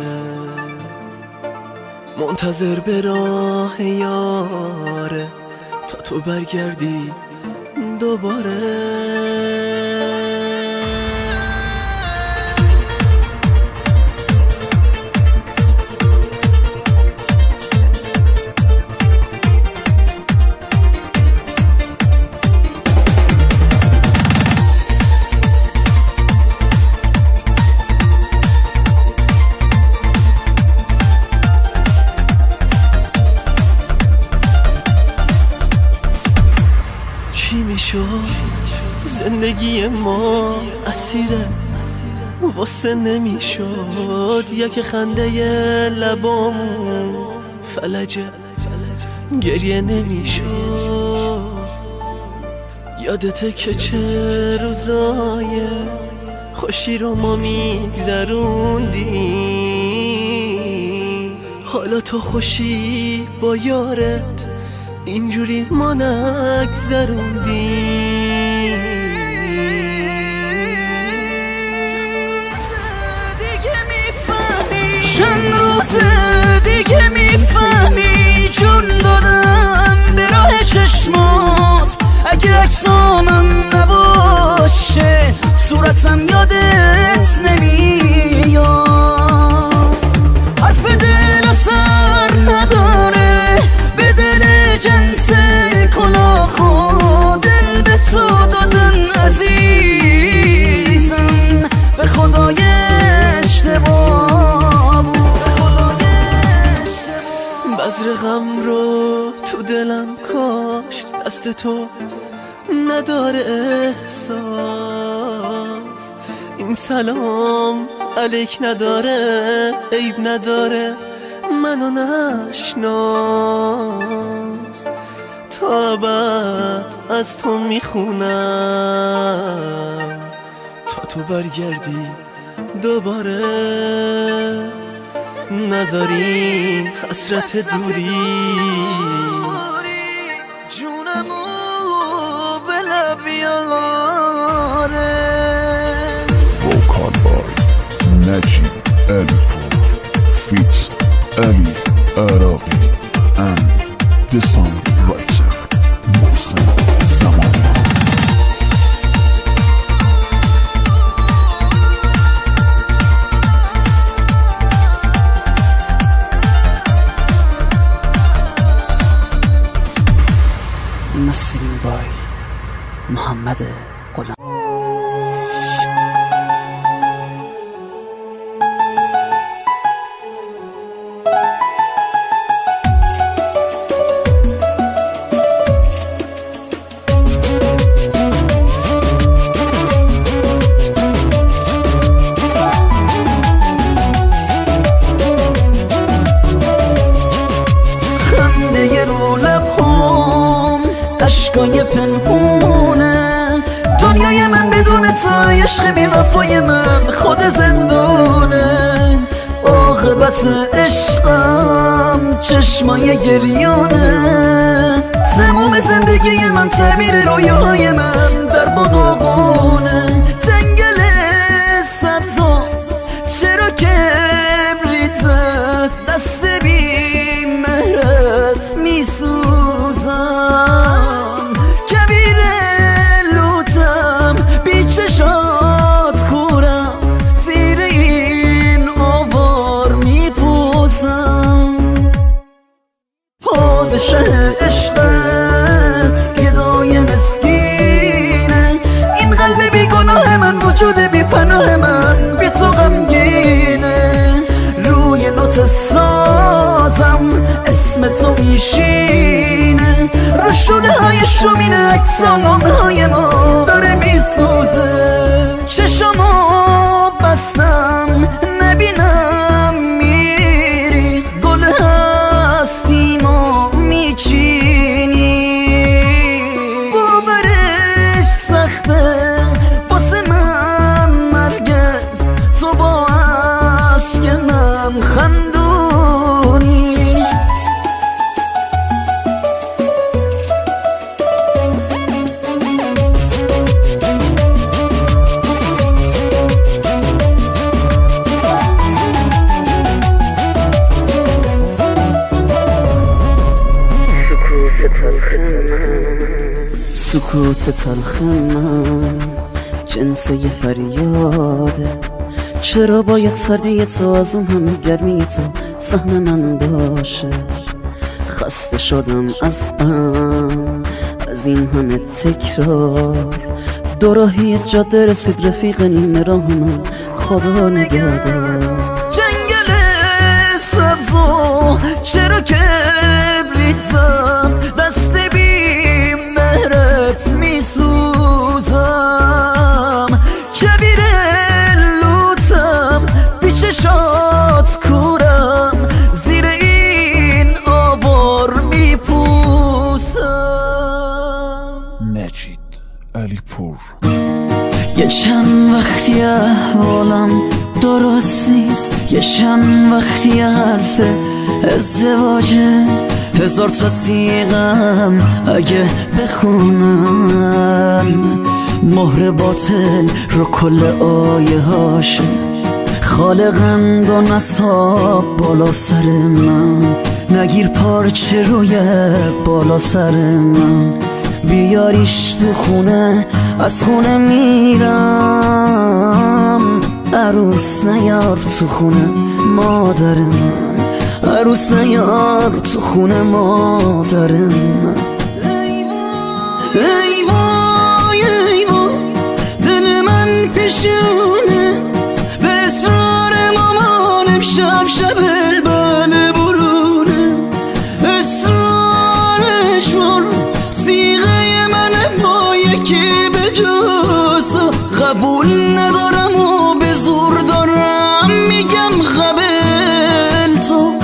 منتظر به راه یاره تا تو برگردی دوباره چی میشد زندگی ما اسیره واسه نمیشد یک خنده لبامون فلجه گریه نمیشد یادته که چه روزای خوشی رو ما میگذروندیم حالا تو خوشی با یارت اینجوری ما نگذروندیم چند روز دیگه میفهمی جون دادم به راه چشمات اگه عکسامم نباشه صورتم یادت نمیاد حرف دل اثر نداره به دل جنس کلاخو دل به تو دادن عزیزم به خدای اشتباه بذر غم رو تو دلم کاشت دست تو نداره احساس این سلام علیک نداره عیب نداره منو نشناس تا ابد از تو میخونم تا تو برگردی دوباره نذارین حسرت دوری جونمو به لب بیاره
Vocal by Najib Alipour feats Ali Arabi and the songwriter Mohsen Zamanian.
نسرین بای محمد غلام
خنده رو لبهام عشقای پنهونه دنیای من بدون تو عشق بی وفای من خود زندونه عاقبت عشقم چشمای گریونه تمام زندگی من تعبیر رویاهای من در باداغونه جنگل سبزا چرا کبریتت دست بی مهرت میسوزم کبیر لوتم بی چشات کورم زیر این آوار میپوزم میشینه رو شونه های شومین اکسانامه های ما داره میسوزه چشمو بستم نبینم میری گل هستیمو میچینی باورش سخته واسه من مرگه تو با عشق من خندونی
سکوت تلخ من جنس یه فریاده چرا باید سردی تو از اون همه گرمی تو سهم من باشه خسته شدم از این همه تکرار دوراهی جاده رسید رفیق نیمه راه من خدا نگهدار
جنگل سبزو چرا کبریت زد دست بی مهرت میسوزم کبیر لوتم بیچشات کورم زیر این آوار میپوسم
نجید علی پور
یه چند وقتی احوالم درست نیست یه چند وقتی حرف ازدواجه هزار تا سیغم اگه بخونم مهر باطل رو کل آیه هاشه خالقند و نصاب بالا سر من نگیر پارچه روی بالا سر من بیاریش تو خونه از خونه میرم عروس نیار تو خونه مادر من عروس نیار تو خونه مادر من ای وای ای وای دل من پیشونه به اصرار مامانم شب بله برونه اصرارش مر سیغه من با یکی به جز قبول ندارم و به زور دارم میگم قبل تو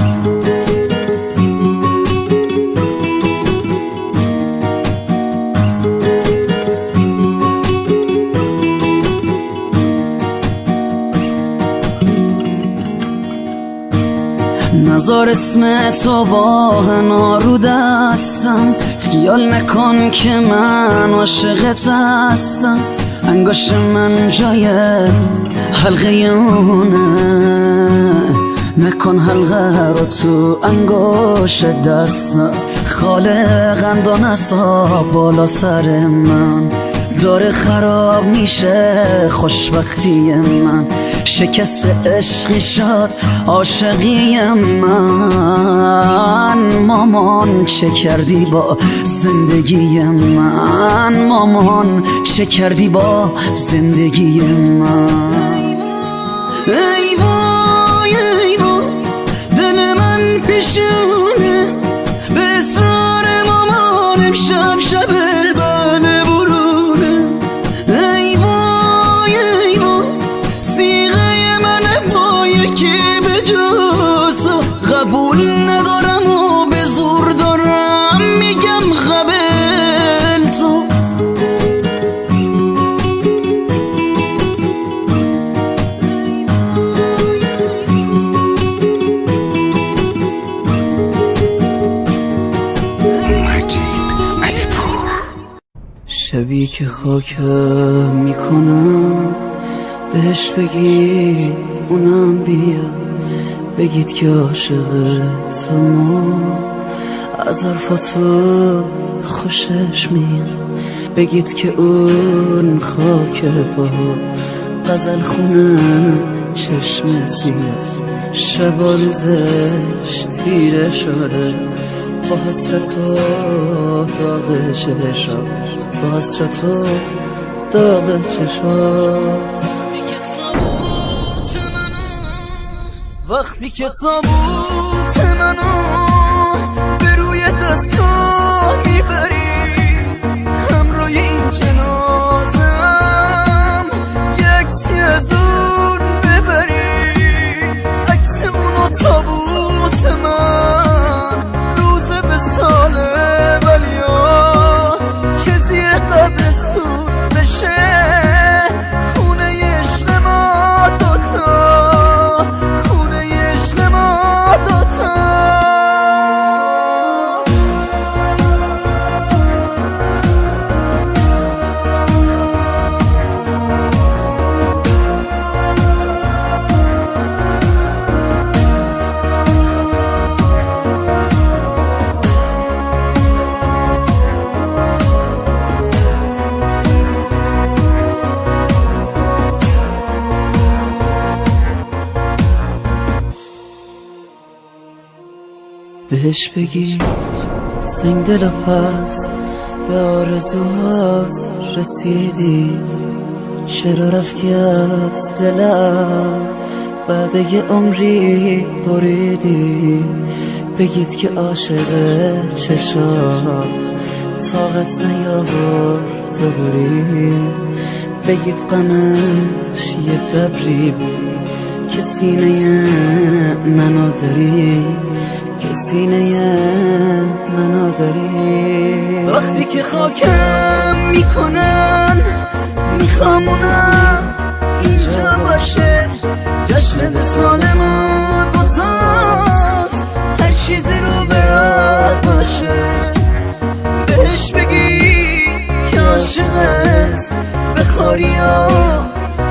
نزار اسم تو با هنا رو دستم خیال نکن که من عاشقت هستم انگشت من جای حلقه اونه نکن حلقه رو تو انگشت دستم خالقند و نصاب بالا سر من داره خراب میشه خوشبختی من شکست عشقی شد عاشقی من مامان چه کردی با زندگی من مامان چه کردی با زندگی من ای وای ای وای دل من پیشونه به اصرار مامانم شب بله برونه ای وای ای وای سیغه من با یکی به جز قبول ندارم و به زور دارم میگم قبل تو
شبی که خاکم میکنم بهش بگید اونم بیا بگید که عاشقتم از حرفاتو خوشش میاد بگید که اون خاک با غزل خونه چشم سیاه شب روزش تیره شده با حسرت و داغ چشات با حسرت و داغ چشات وقتی که تابوت منو به روی یه دستو میبری همروی این جنازم یه عکسی از اون ببری عکس اونو تابوت من روزه به ساله ولیا کسی قبرستون بشه خونه عشق ما دوتا خونه عشق ما دوتا
بهش بگی سنگ دل پس به آرزوهات رسیدی چرا رفتی از دلم بعد یه عمری بریدی بگید که عاشق چشات طاقت نیاورده بری بگید غمش یه ببری بود که سینه منو داری که سینه منو داری وقتی که خاکم میکنن میخوام اونم اینجا باشه جشن به سال ما دوتاست هر چیزی رو برات باشه بهش بگی که عاشقت به خوریا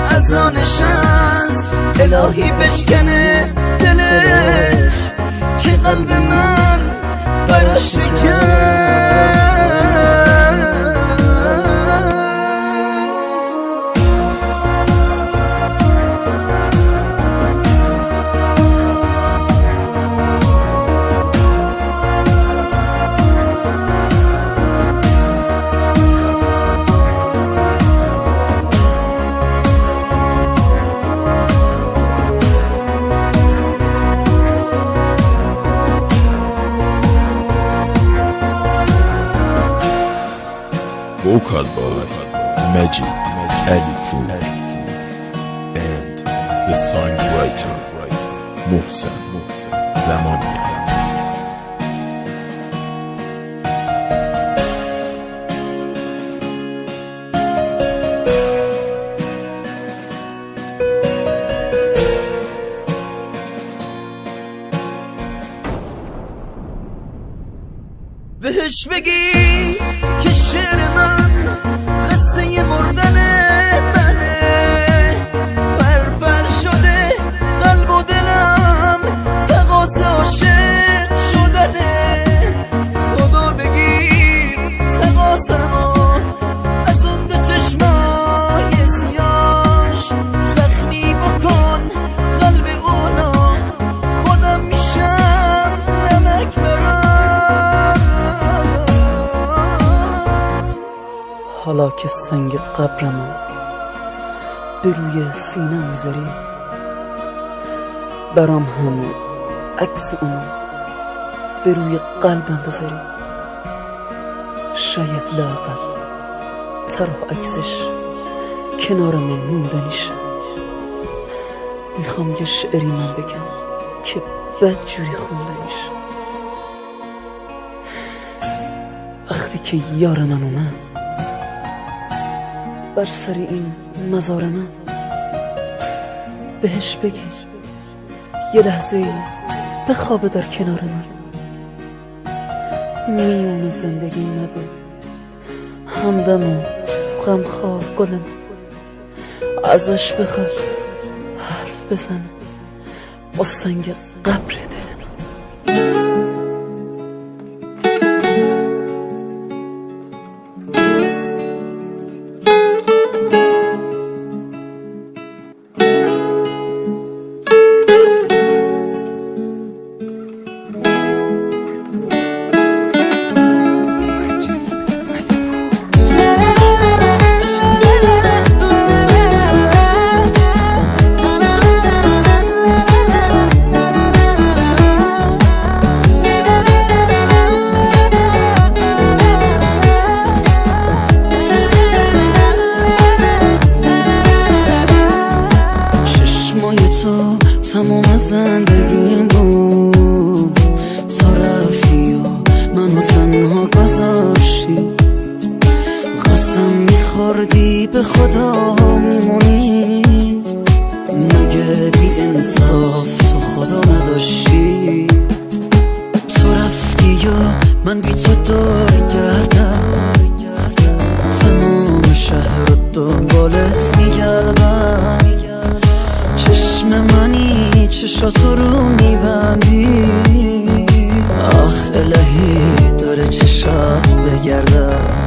از آنش هست الهی بشکنه دلش که قلب من براش بکن
Vocal by Magic Ali Pur and the songwriter Mohsen Zamanian.
بهش بگی که شعر من قصه مردن منه پرپر شده قلب و دلم تقاضا عاشق شدنه خدا بگی تقاضا از اون دو چشمای سیاش زخمی بکن قلب اونا خودم میشم نمک برام
حالا که سنگ قبرمو به روی سینه میذاری برام همون عکس اونو به روی قلبم بذارید شاید لااقل طرح عکسش کنار من موندنیشه میخوام یه شعری من بگم که بدجوری خوندنیشه وقتی که یار من اومد بر سر این مزار من بهش بگی یه لحظه ای بخوابه در کنار من میون زندگی نبود همدم و غمخوار گلم ازش بخواد حرف بزن با سنگ قبر دلم زندگیم بود، تا رفتی و منو تنها گذاشتی. قسم میخوردی به خدا میمونی، مگه بی انصاف تو خدا نداشتی؟ تو رفتی و من بی تو دور گردم، تمام شهر رو دنبالت میگردم. چشم منی چشاتو رو میبندی، آخ الهی داره چشات بگردم.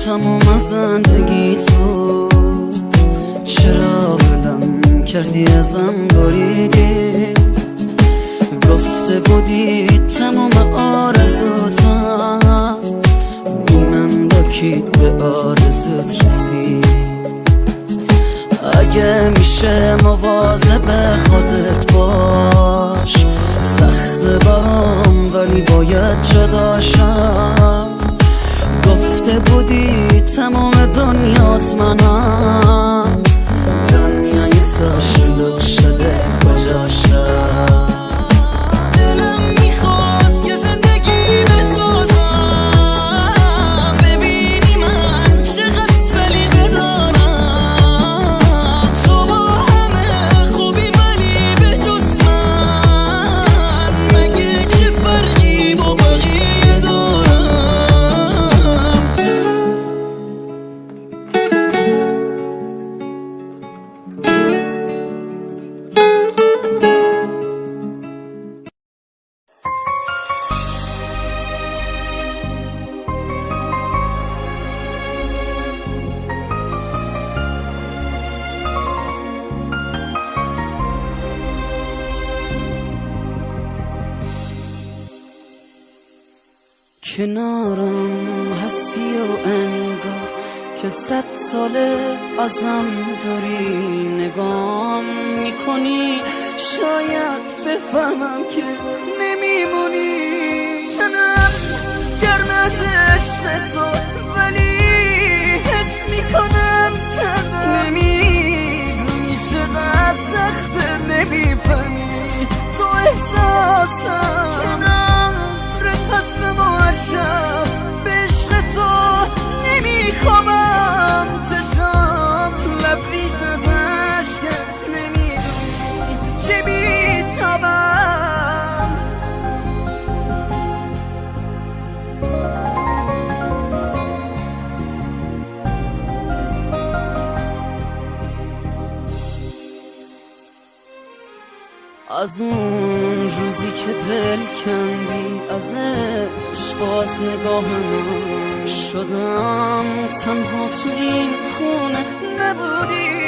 تمام زندگی تو چرا ولم کردی ازم بریدی؟ گفته بودی تمام آرزوتم، بی من با کی به آرزوت رسید؟ اگه میشه مواظب خودت باش، سخت برام ولی باید جداشم. گفته بودی تمام دنیات منم، دنیای تو شلوغ شده کجاشم؟ دلم میخواست یه زندگی بسازم، ببینی من چقدر سلیقه دارم. تو با همه خوبی ولی به جز من، مگه چه فرقی با بقیه دارم؟ کنارم هستی و انگار که 100 ساله ازم داری نگام میکنی. شاید بفهمم که نمیمونی، تنم گرم از عشق تو ولی حس میکنم تنم. نمیدونی چقدر سخته نمیفهمی تو احساسم. کنارت هستم و هر شب به عشق تو نمیخوابم. چشام لبریز از عشقت، نمیدونی چه بیتابم. از اون روزی که دل کندی از عشق و از نگاه من، شدم تنها تو این خونه نبودی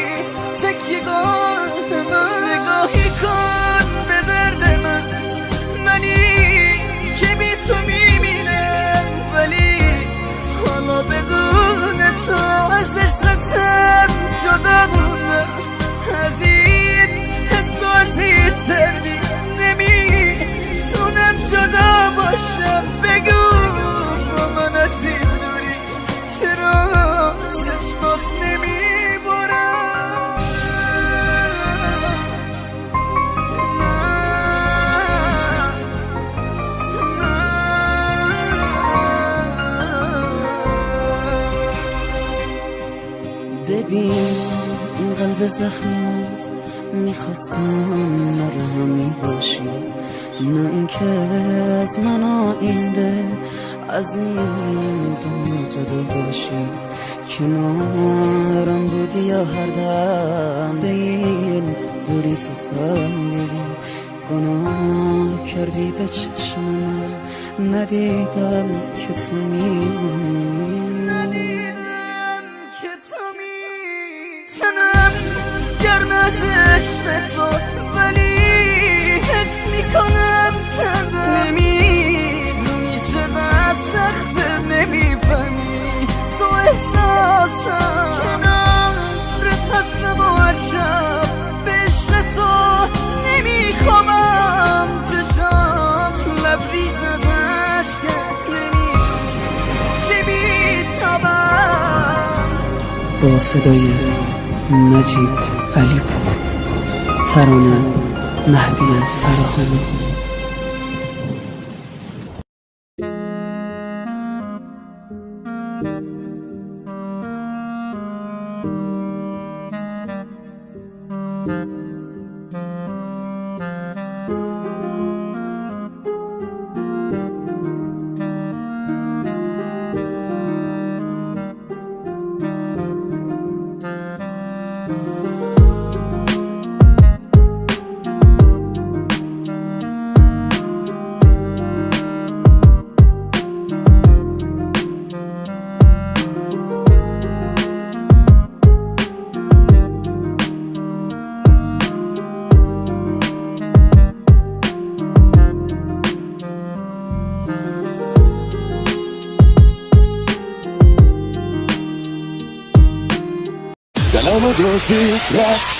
تکیه‌گاه من. نگاهی کن به درد من، منی که بی تو میمیرم ولی حالا بدون تو از عشقتم جدا بودم. از این حس و از این دردی نمیتونم جدا باشم. بگو با من از این دوری چرا چشمات نمیبارم؟ ببین این قلب زخمی میخواستم مرهمی باشی، نه اینکه از من آینده از این دنیا جدا باشی. کنارم بودی یا هر دم به این دوری تو خندیدی، گناه کردی به چشم من، ندیدم که تو میمونی. تنم گرم از عشق تو، ولی حس میکنم سرده. نمیدونی چقدر سخته، نمیفهمی تو احساسم. کنارت هستم و هر شب به عشق تو نمیخوابم. چشام لبریز از عشقت، نمیشه بیتابم.
با صدای مجید علی پور، ترانه مهدی فراخانی.
دلمو دزدید رفت،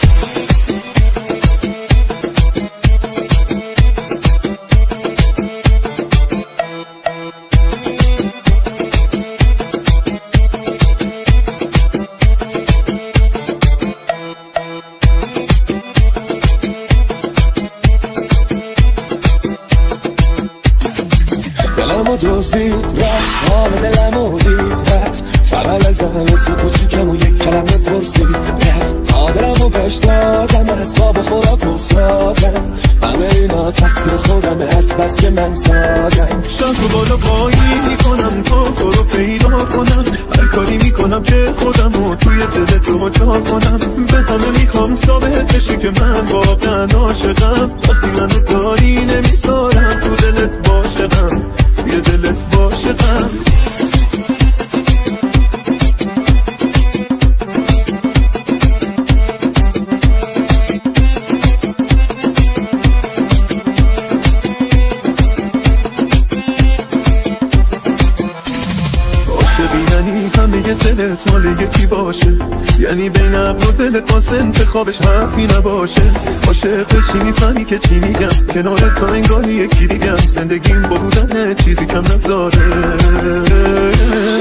دلمو دزدید رفت، حال دلمو دید رفت. فقط ازم اسم کوچیکم و یک کلمه پرسید رفت. تا دلمو بهش دادم، از خواب خوراک افتادم. همه اینا تقصیر خودمه، از بس که من سادم.
شب رو بالا پایی میکنم تا تو رو پیدا کنم، هر کاری میکنم که خودم رو توی دلت رو جا کنم. به همه میخوام ثابت بشه که من واقعا عاشقم. وقتی منو داری نمیذارم تو دلت باشقم، توی دلت باشقم. دلت مال یکی باشه، یعنی بین عقل و دلت واسه انتخابش حرفی نباشه. عاشقشی میفهمی که چی میگم، کنارت تا انگاری یکی دیگم. زندگیم با بودن چیزی کم نداره.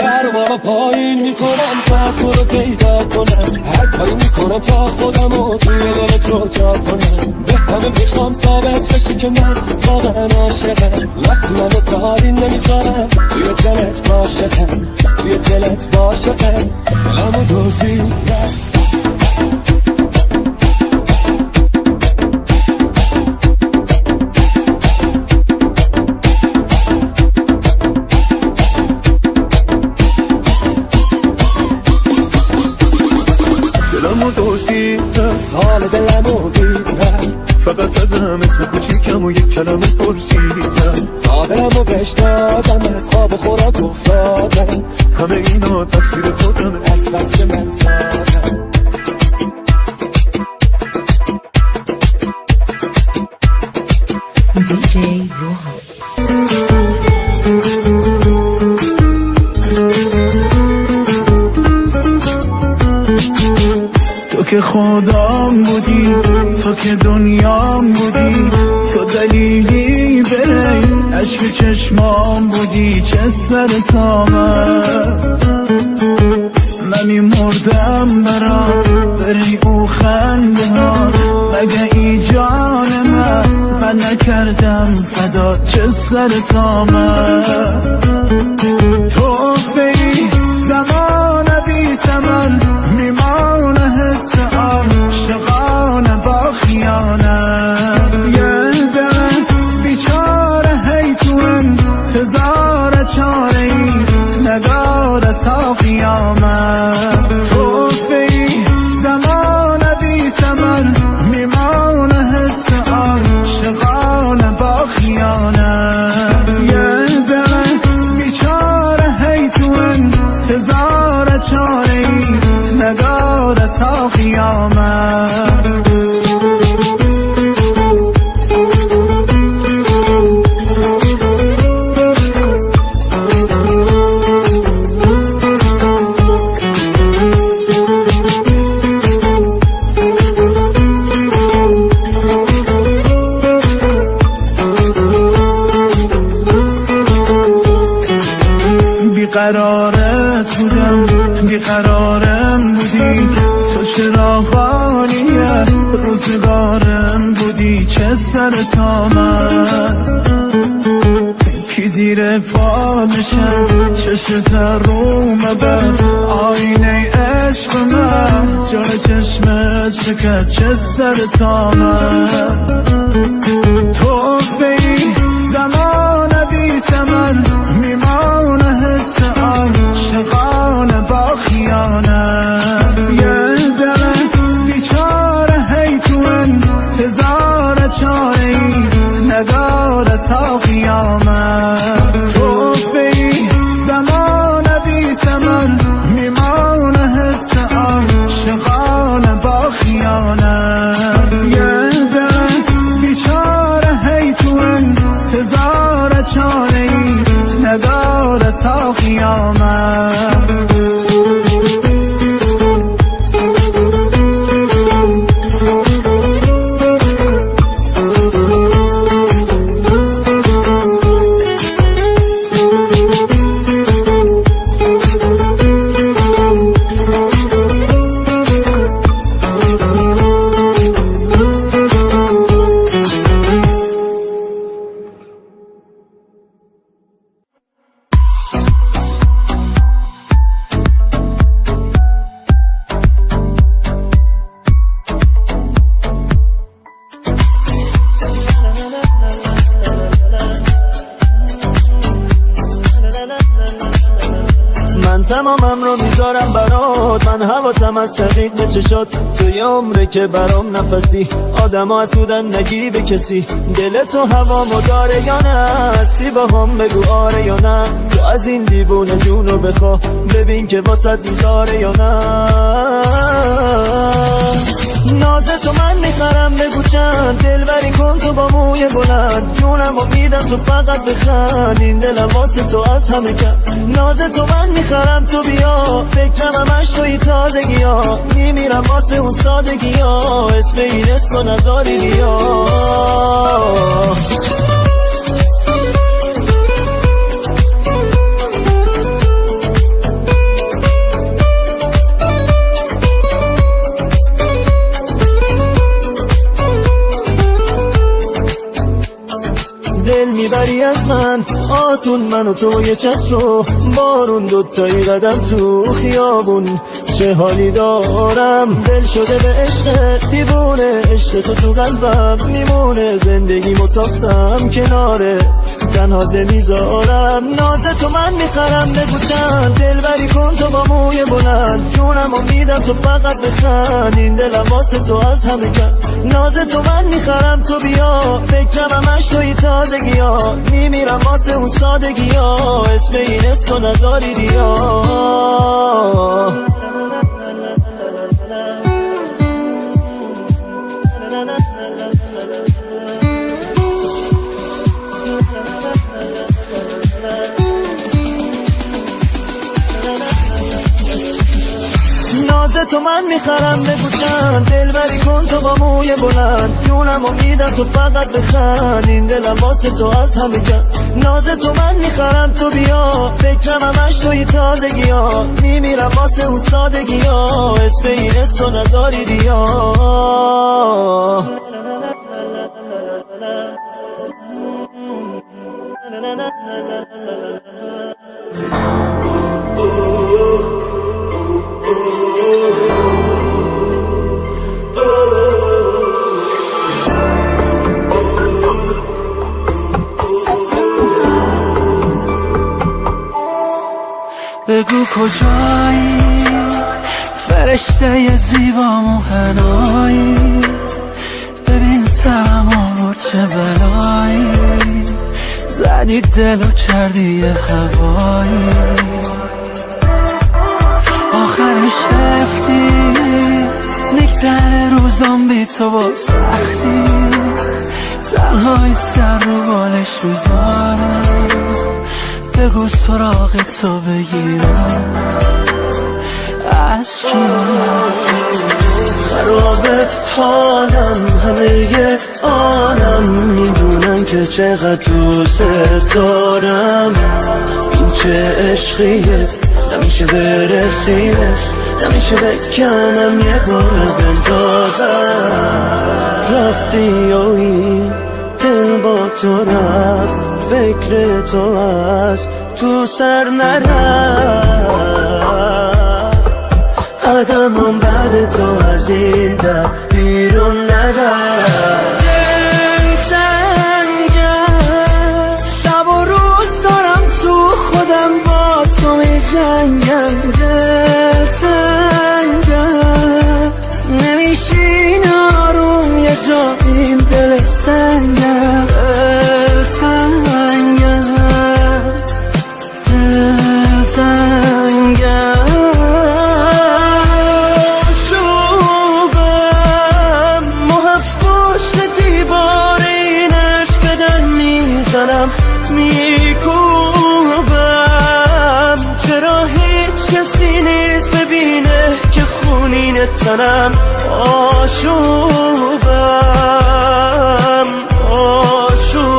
شهر بالا پایین میکنم تا تو رو پیدا کنم، هر کاری میکنم تا خودم رو توی دلت رو جا کنم. به همه میخوام ثابت بشی که من واقعا عاشقم. وقتی منو داری نمیذارم توی دلت باشقم، توی دلت باشقم. دلمو دزدید رفت.
دلمو دزدید رفت،
حال دلمو دید رفت.
فقط ازم اسم کوچیکم و یک کلمه پرسید رفت.
تا دلمو بهش دادم، از خواب خوراک افتادم.
همه اینا تقصیر خودمه،
از بس که من سادم.
دیجی روحا.
تو که خودم بودی، تو که دنیام بودی، تو دلیلی بره عشق چشمام بودی. چه سر تامه منی مردم برات، بری او خنده ها. مگه ای جان من نکردم فدا. چه سر تامه تو بی زمان بی زمان میمانه حس عاشقانه با روزگارم بودی چه سر تا من کی زیر پا نشست چشت روم بس آینه عشق من جان چشمت شکست چه سر تا من تو بی زمان بی زمان میمانه حس آن شقان با خیانه یه دل بیچاره هی تو انتظار چاره ای نداره تا قیامت تو بی زمان بی زمان میمانه حس آن شقان با خیانه یه دل بیچاره هی تو انتظار چاره ای نداره تا قیامت
تمامم رو میذارم برات من حواسم از دقیق به چشات توی عمره که برام نفسی آدم ها اسودن نگی به کسی دل تو هوامو داره یا نه هستی با هم بگو آره یا نه تو از این دیوونه جونو بخوا ببین که واسد میذاره یا نه ناز تو من میخرم بگو چند دلبری کن تو با موی بلند جونم و میدم تو فقط بخند این دلم واسه تو از همه کم ناز تو من میخرم تو بیا فکرم همش توی تازگی ها میمیرم واسه اون سادگی ها اسم این است و نذاری بیا دل میبری از من آسون من و تو یه چت رو بارون دوتایی قدم تو خیابون چه حالی دارم دل شده به عشق دیوونه عشق تو قلبم میمونه زندگی مسافتم کناره تنها نمیذارم ناز تو من میخرم بگو چند دلبری کن تو با موی بلند جونم و میدم تو فقط بخند این دلم واسه تو از همه کم ناز تو من میخرم تو بیا فکرم همش توی تازگی ها میمیرم واسه اون سادگی ها اسم این است و نذاری بیا ناز تو من میخرم بگو چند دلبری کن تو با موی بلند جونم و میدم تو فقط بخند این دلم واسه تو از همه کم ناز تو من میخرم تو بیا فکرم همش توی تازگی ها میمیرم واسه اون سادگی ها اسم این است و نذاری بیا
بگو کجایی فرشته زیبا موهنایی ببین سرم آورد چه بلایی زدی دل و کردی یه هوایی آخرش رفتی میگذره روزام بی تو با سختی تنهایی سر رو بالش روزارم بگو سراغ تو بگیرم از کی
خراب حالم همه عالم میدونن که چقدر دوست دارم این چه عشقیه نمیشه برسیمش نمیشه بکنم یه بار بندازم. رفتی و این دل با تو رفت، فکر تو از تو سر نرفت. قدمم بعد تو از این در بیرون نرفت. دل تنگم شب و روز دارم تو خودم با تو می جنگم. دل تنگم نمیشین آروم یه جا این دل سنگم. دل تنگم دل تنگم شوقم محبس پشت دیوار این عشق دل میزنم میکوبم. چرا هیچ کسی نیست ببینه که خونین تنم آشوبم آشوبم.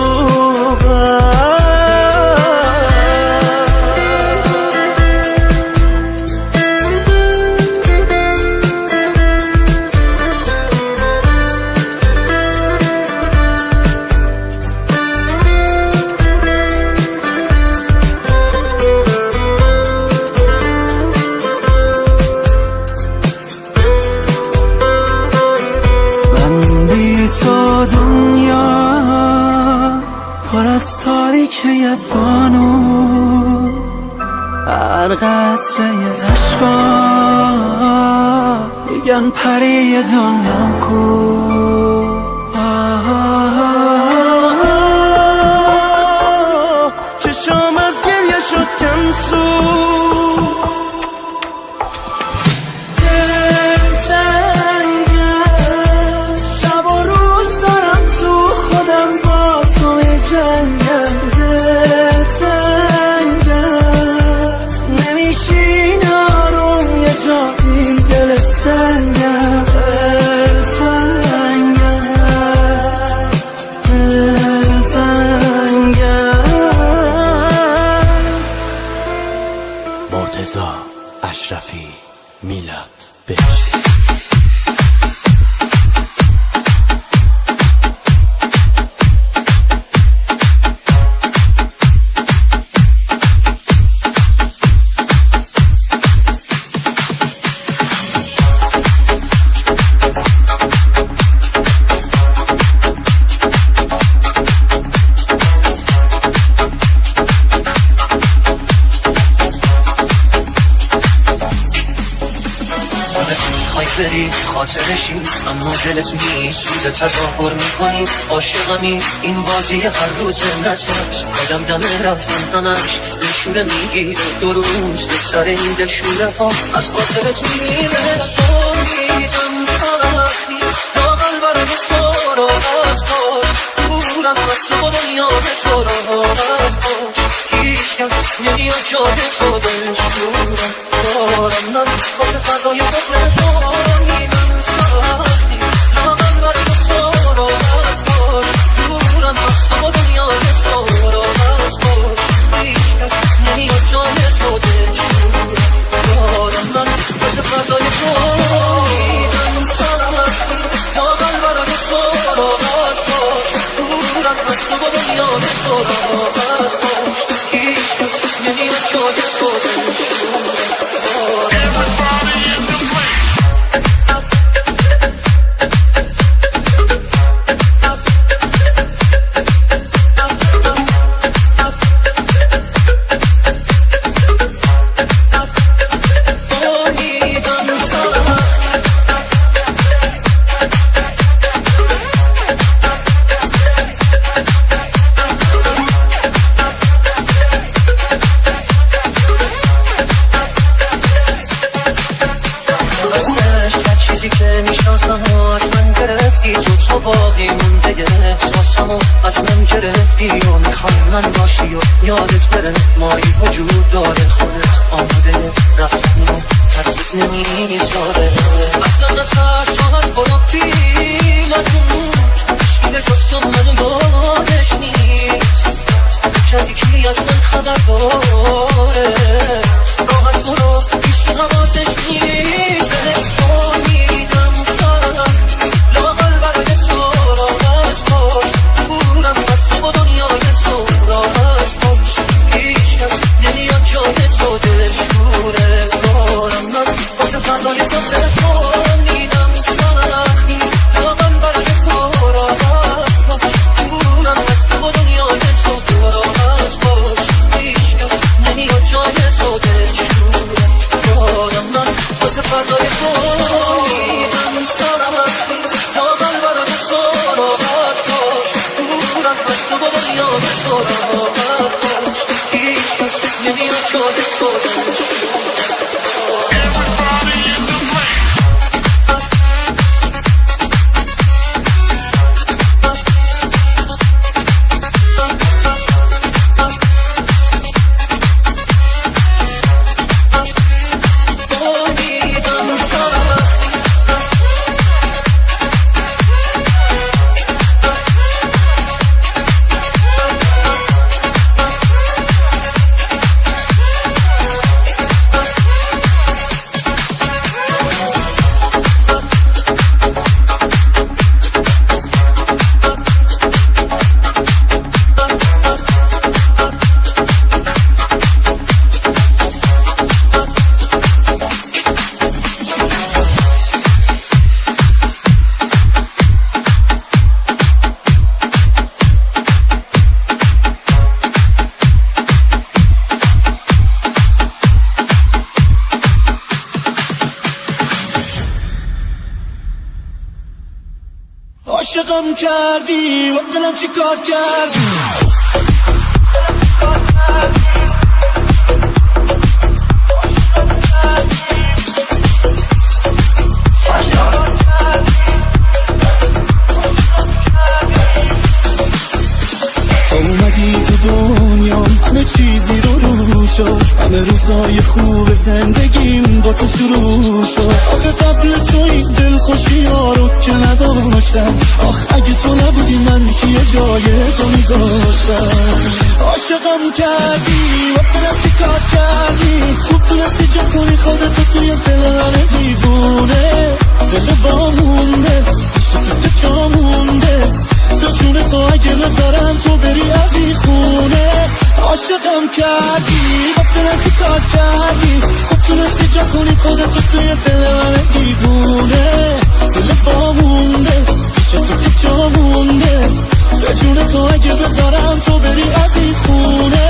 تو دنیا پر از تاریکی بانو، هر قطره عشقا میگن پری دنیا کو. چشام از گریه شد کنسو. مرتضی اشرفی میلاد بهشتی.
بری خاطرشی اما دلت میسوزه تظاهر میکنی عاشقمی این بازی هر روز نترس. آدم دم رفتن همش دلشوره میگیره دو روز بگذر این دلشوره ها از خاطرت میره. میدم سختی لاغل برای تو راحت باش دورم از تو دنیا به تو راحت باش. هیچ کس نمیاد جای تو دلشورم دارم من واسه فردای فکر تو.
از من گرفتی و میخوای من باشی و یادت بره مایی وجود داره خودت آماده رفتنی و ترست نمیذاره اصلا نترس راحت برو پیلتون مشکل جستم منو یادش نیست کردی کی از من خبر داره راحت برو هیچ که حواسش نیست یاد تو
عاشقم کردی و دلم چی کار کردی تا اومدی تو دنیام همه چیزی رو شد همه روزای خوب زندگیم با تو شروع شد آخه قبل تو این دلخوشی ها رو که نداشتم آخ اگه تو نبودی من که یه جای تو میذاشتم عاشقم کردی و دلم چی کار کردی خوب تونستی جا کنی خودتو توی دل همه دیوونه دل با مونده پیش تو جا مونده به جون تو اگه بذارم تو بری از این خونه عاشقم کردی با دلم چی کار کردی خوب تونستی جا کنی خودتو توی دل من دیوونه دل با مونده پیش تو که جا مونده به جون تو اگه بذارم تو بری از این خونه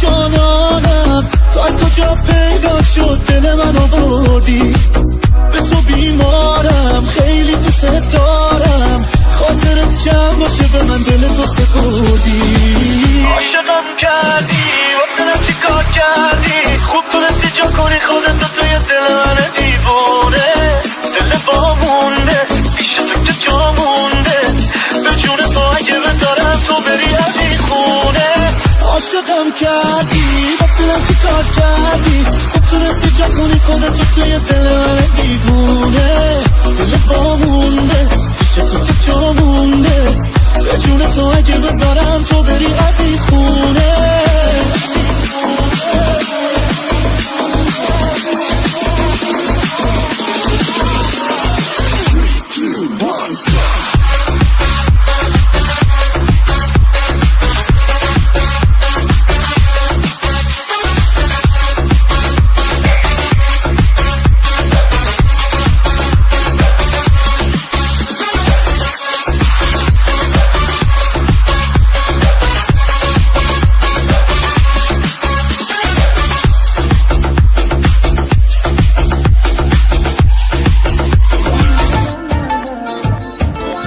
جانانم تو از کجا پیدا شد دل منو بردی به تو بیمارم خیلی دوست دارم خاطرت جمع باشه به من دل تو سپردی عاشقم کردی و دلم چی کار کردی خوب تونستی جا کنی خودتو توی دل من دیوونه دل با مونده پیش تو که جا مونده به جون تو اگه بذارم تو بری از این خونه عاشقم کردی با دلم چی کار کردی خوب تونستی جا کنی خودتو توی دل من دیوونه دل با مونده پیش تو که جا مونده به جون تو اگه بذارم تو بری از این خونه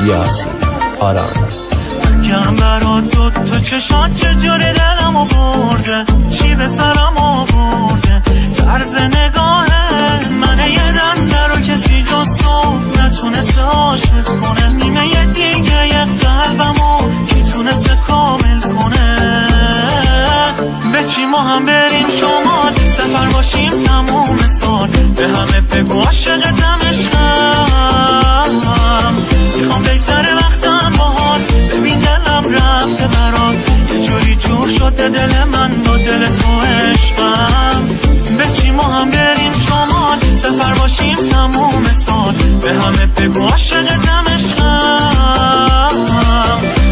یاسی آران
گم برات تو چشات چجوری دلم برده چی به سرم آورده طرز نگاهت من یه دنده رو کسی جز تو نتونسته عاشق کنه نیمه یه دیگه یه قلبمو کی تونسته کامل کنه به چی ما هم بریم شما سفر باشیم تموم سال به همه بگو عاشقتم عشقم میخوام بگذره وقتم باهات ببین دلم رفته برات یه جوری جور شده دل من با دل تو عشقم به چی ما هم بریم شما سفر باشیم تموم سال به همه بگو عاشقتم عشقم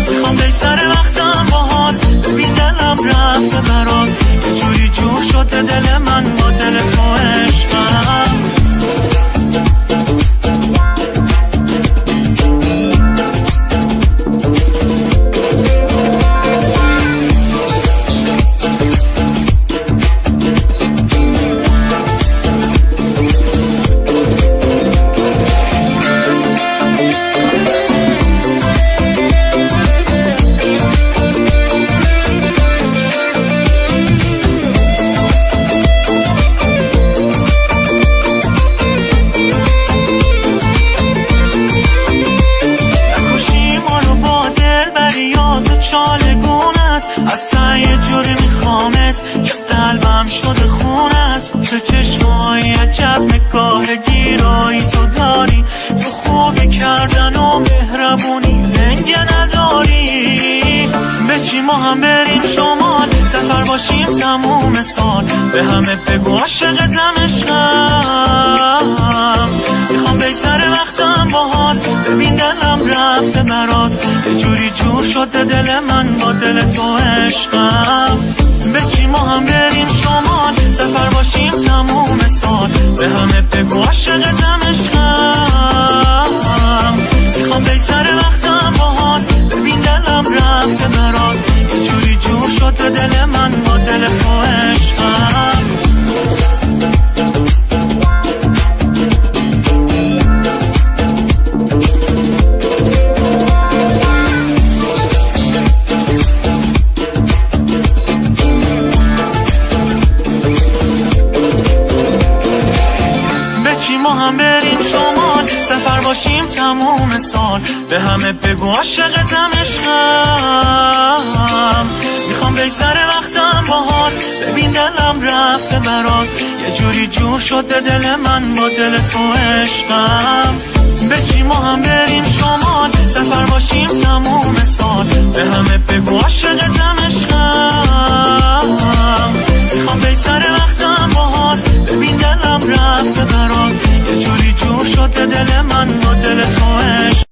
میخوام بگذره وقتم باهات ببین دلم رفته برات یه جوری جور شده دل من با دل تو عشقم شده خونت تو چشمای عجب نگاه گیرایی تو داری تو خوبی کردن و مهربونی لنگ نداری به چی ما هم بریم شمال سفر باشیم تموم سال به همه بگو عاشقتم عشقم میخوام بگذره وقتم باهات ببین دلم رفته برات یه جوری جور شده دل من با دل تو عشقم به چی ما هم بریم شمال سفر باشیم تموم سال به همه بگو عاشقتم عشقم میخوام بگذره وقتم باهات ببین دلم رفته برات یه جوری جور شده دل من با دل تو عشقم هم بریم شمال سفر باشیم تموم سال به همه بگو عاشقتم عشقم میخوام بگذره وقتم باهات ببین دلم رفته برات یه جوری جور شده دل من با دل تو عشقم به چی ما هم بریم شمال سفر باشیم تموم سال به همه بگو عاشقتم عشقم میخوام بگذره وقتم باهات ببین دلم رفته برات یه جوری جور شده دل من با دل تو عشق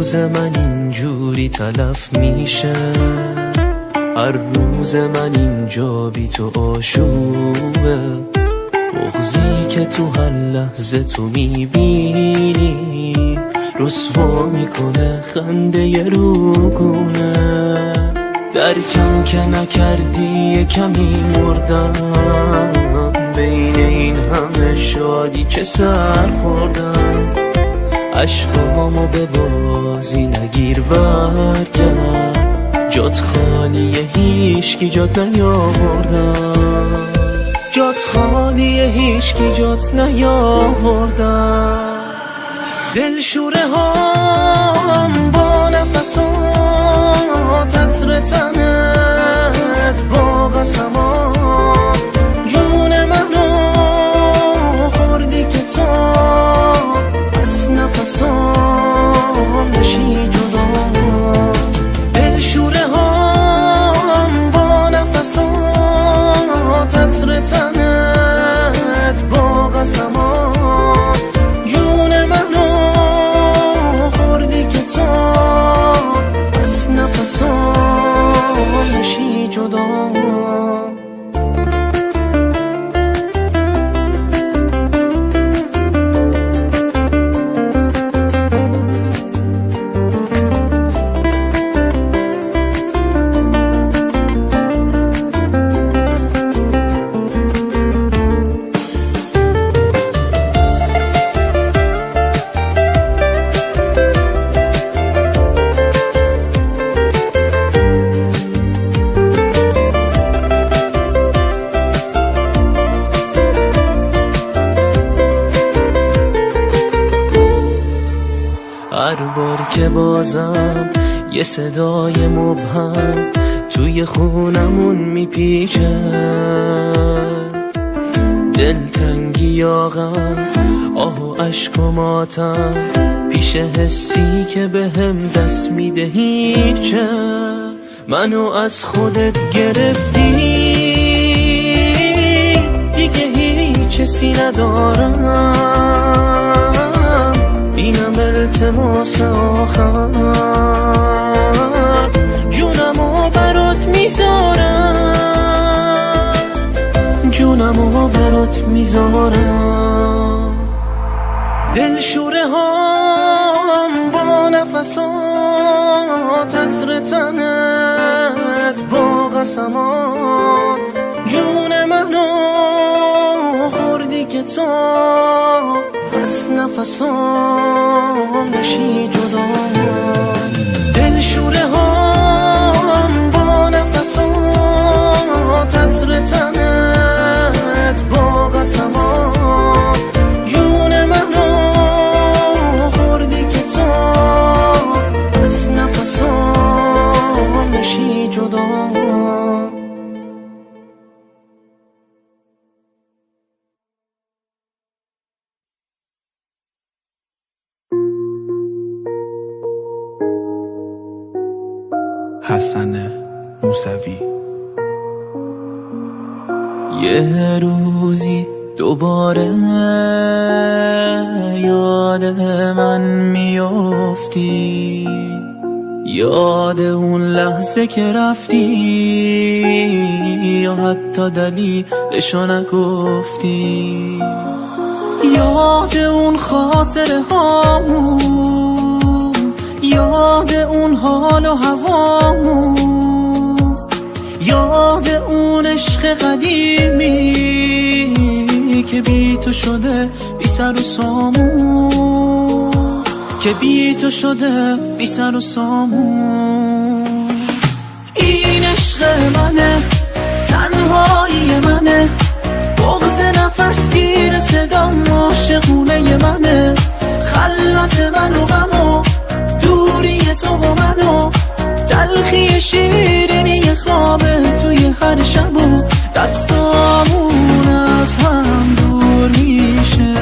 روز من اینجوری تلف میشه هر روز من اینجا بی تو آشوبه بغضی که تو هر لحظه تو میبینی رسوا میکنه خنده ی روگونه درکم که نکردی کمی مردم بین این همه شادی چه سر خوردم عشقامو به بازی نگیر برگرد جات خالیه هیچکی جات نیاوردم جات خالیه هیچکی جات نیاوردم دلشوره هم با نفسات عطر تنت با قسمات جون منو خوردی که تا از نفسام نشی جدا دلشوره هم با نفسات عطر تنت با قسمات نشی جدا. هر بار که بازم یه صدای مبهم توی خونمون میپیچه، دلتنگی یا غم، آه و عشق و ماتم، پیش حسی که به هم دست میده هیچه. منو از خودت گرفتی دیگه هیچ حسی ندارم، اینم التماس آخر، جونمو برات میذارم، جونمو برات میذارم. دلشوره هم با نفسات، عطر تنت با قسمات، جون منو خوردی که تا از نفسام نشی جدا. دلشوره هم با نفسات، عطر تنت با قسمات، جون منو خوردی که تا از نفسام نشی جدا.
حسن موسوی.
یه روزی دوباره یاد من میافتی، یاد اون لحظه که رفتی، یا حتی دلیلشو نگفتی، یاد اون خاطره هامون، یاد اون حال و هوامون، یاد اون عشق قدیمی که بی تو شده بی سر و سامون، که بی تو شده بی سر و سامون. این عشق منه، تنهایی منه، بغض نفس گیر صدام عاشقونه منه، خلوت من و غم و دوری تو و منو، تلخی شیرینی خوابه توی هر شب و دستامون از هم دور میشه،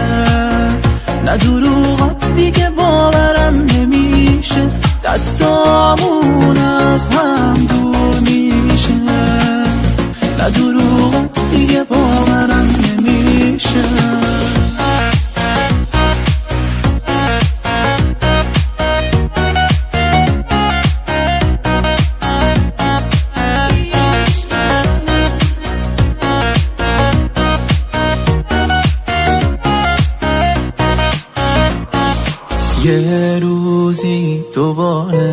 نه دروغات دیگه باورم نمیشه، دستامون از هم دور میشه، نه دروغات دیگه باورم نمیشه. یه روزی دوباره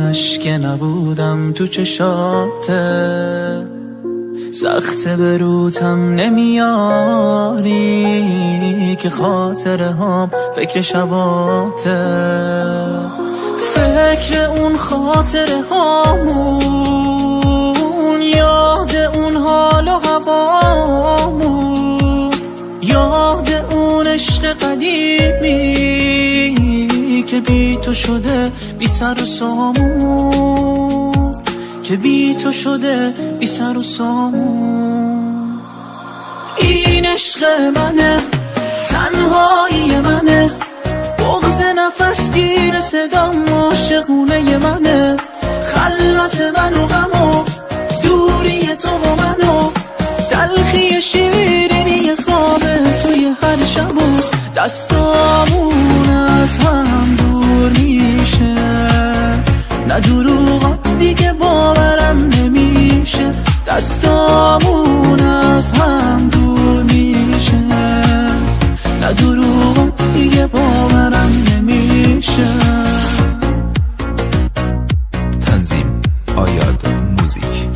اشک نبودم تو چشاته، سخته به روتم نمیاری که خاطره هم فکر شباته، فکر اون خاطره هامون، یاد اون حال و هوامون، یاد اون عشق قدیمی که بی تو شده بی سر و سامون، که بی تو شده بی سر و سامون. این عشق منه، تنهایی منه، بغض نفس گیر صدام عاشقونه منه، خلوت من و غم و دوری تو و منو، تلخی شیرینی خوابه توی هر شب و دستامون از هم دور میشه، نه
نه دروغات دیگه باورم نمیشه، دستامون از هم دور میشه، نه دروغات دیگه باورم نمیشه.
تنظیم آیاد موزیک.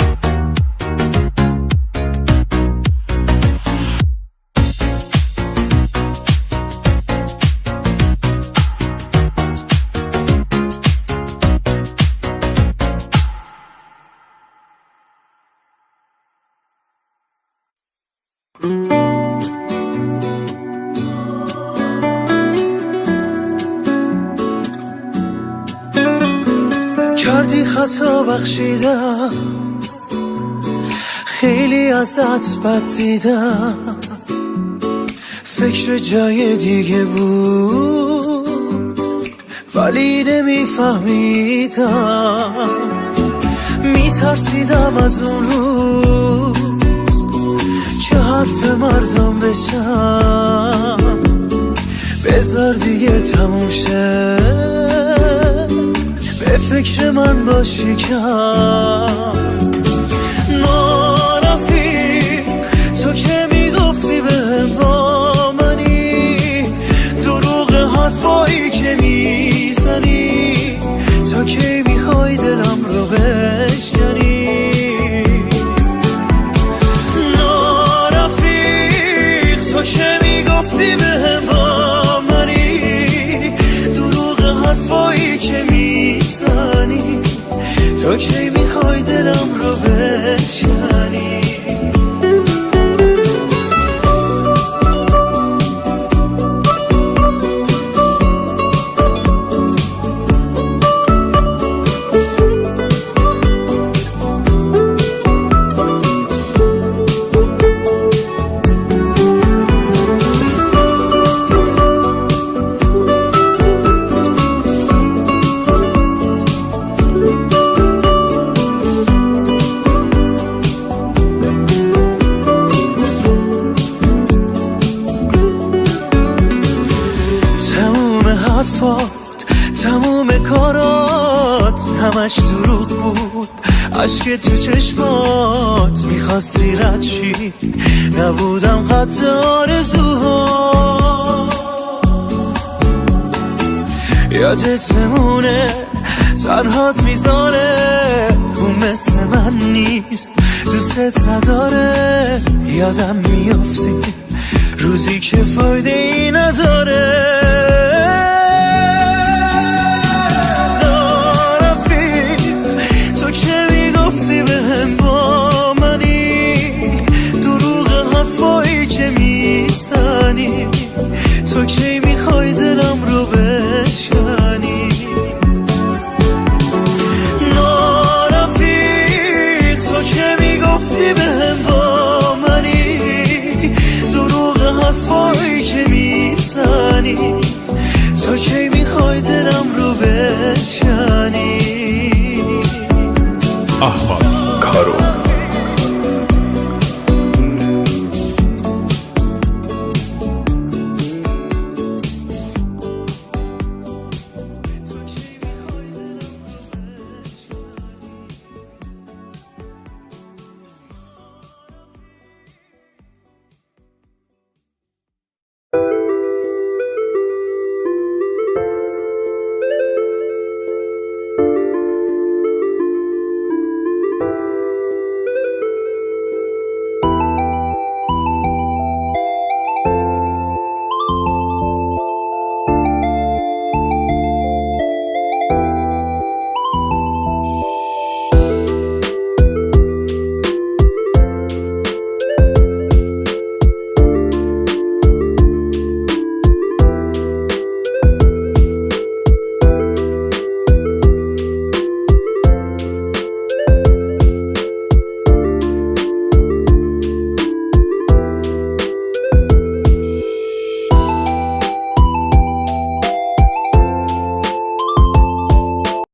کردی خطا بخشیدم، خیلی ازت بد دیدم، فکر جای دیگه بود ولی نمیفهمیدم، میترسیدم از اون روز چه حرف مردم بشم، بذار دیگه تموم شه، به فکر من باشی کم. نارفیق تو که میگفتی بهم با منی، دروغ حرفایی که میزنی، تا کی میخوای دلم رو بشکنی. نارفیق تو که میگفتی بهم با منی، دروغ حرفایی که میزنی، تا کی میخوای دلم رو بشکنی. تموم کارات همش دروغ بود، عشق تو چشمات میخواستی رد شی، نبودم قد آرزوها. یادت بمونه تنهات میذاره، اون مثل من نیست دوستت نداره، یادم میافتی روزی که فایده ای نداره. بهم با منی، دروغ حرفایی که میزنی، تو کی میخوای دلم رو بشکنی. نارفیق تو که میگفتی بهم با منی، دروغ حرفایی که میزنی، تو کی میخوای دلم رو بشکنی.
احمد کارو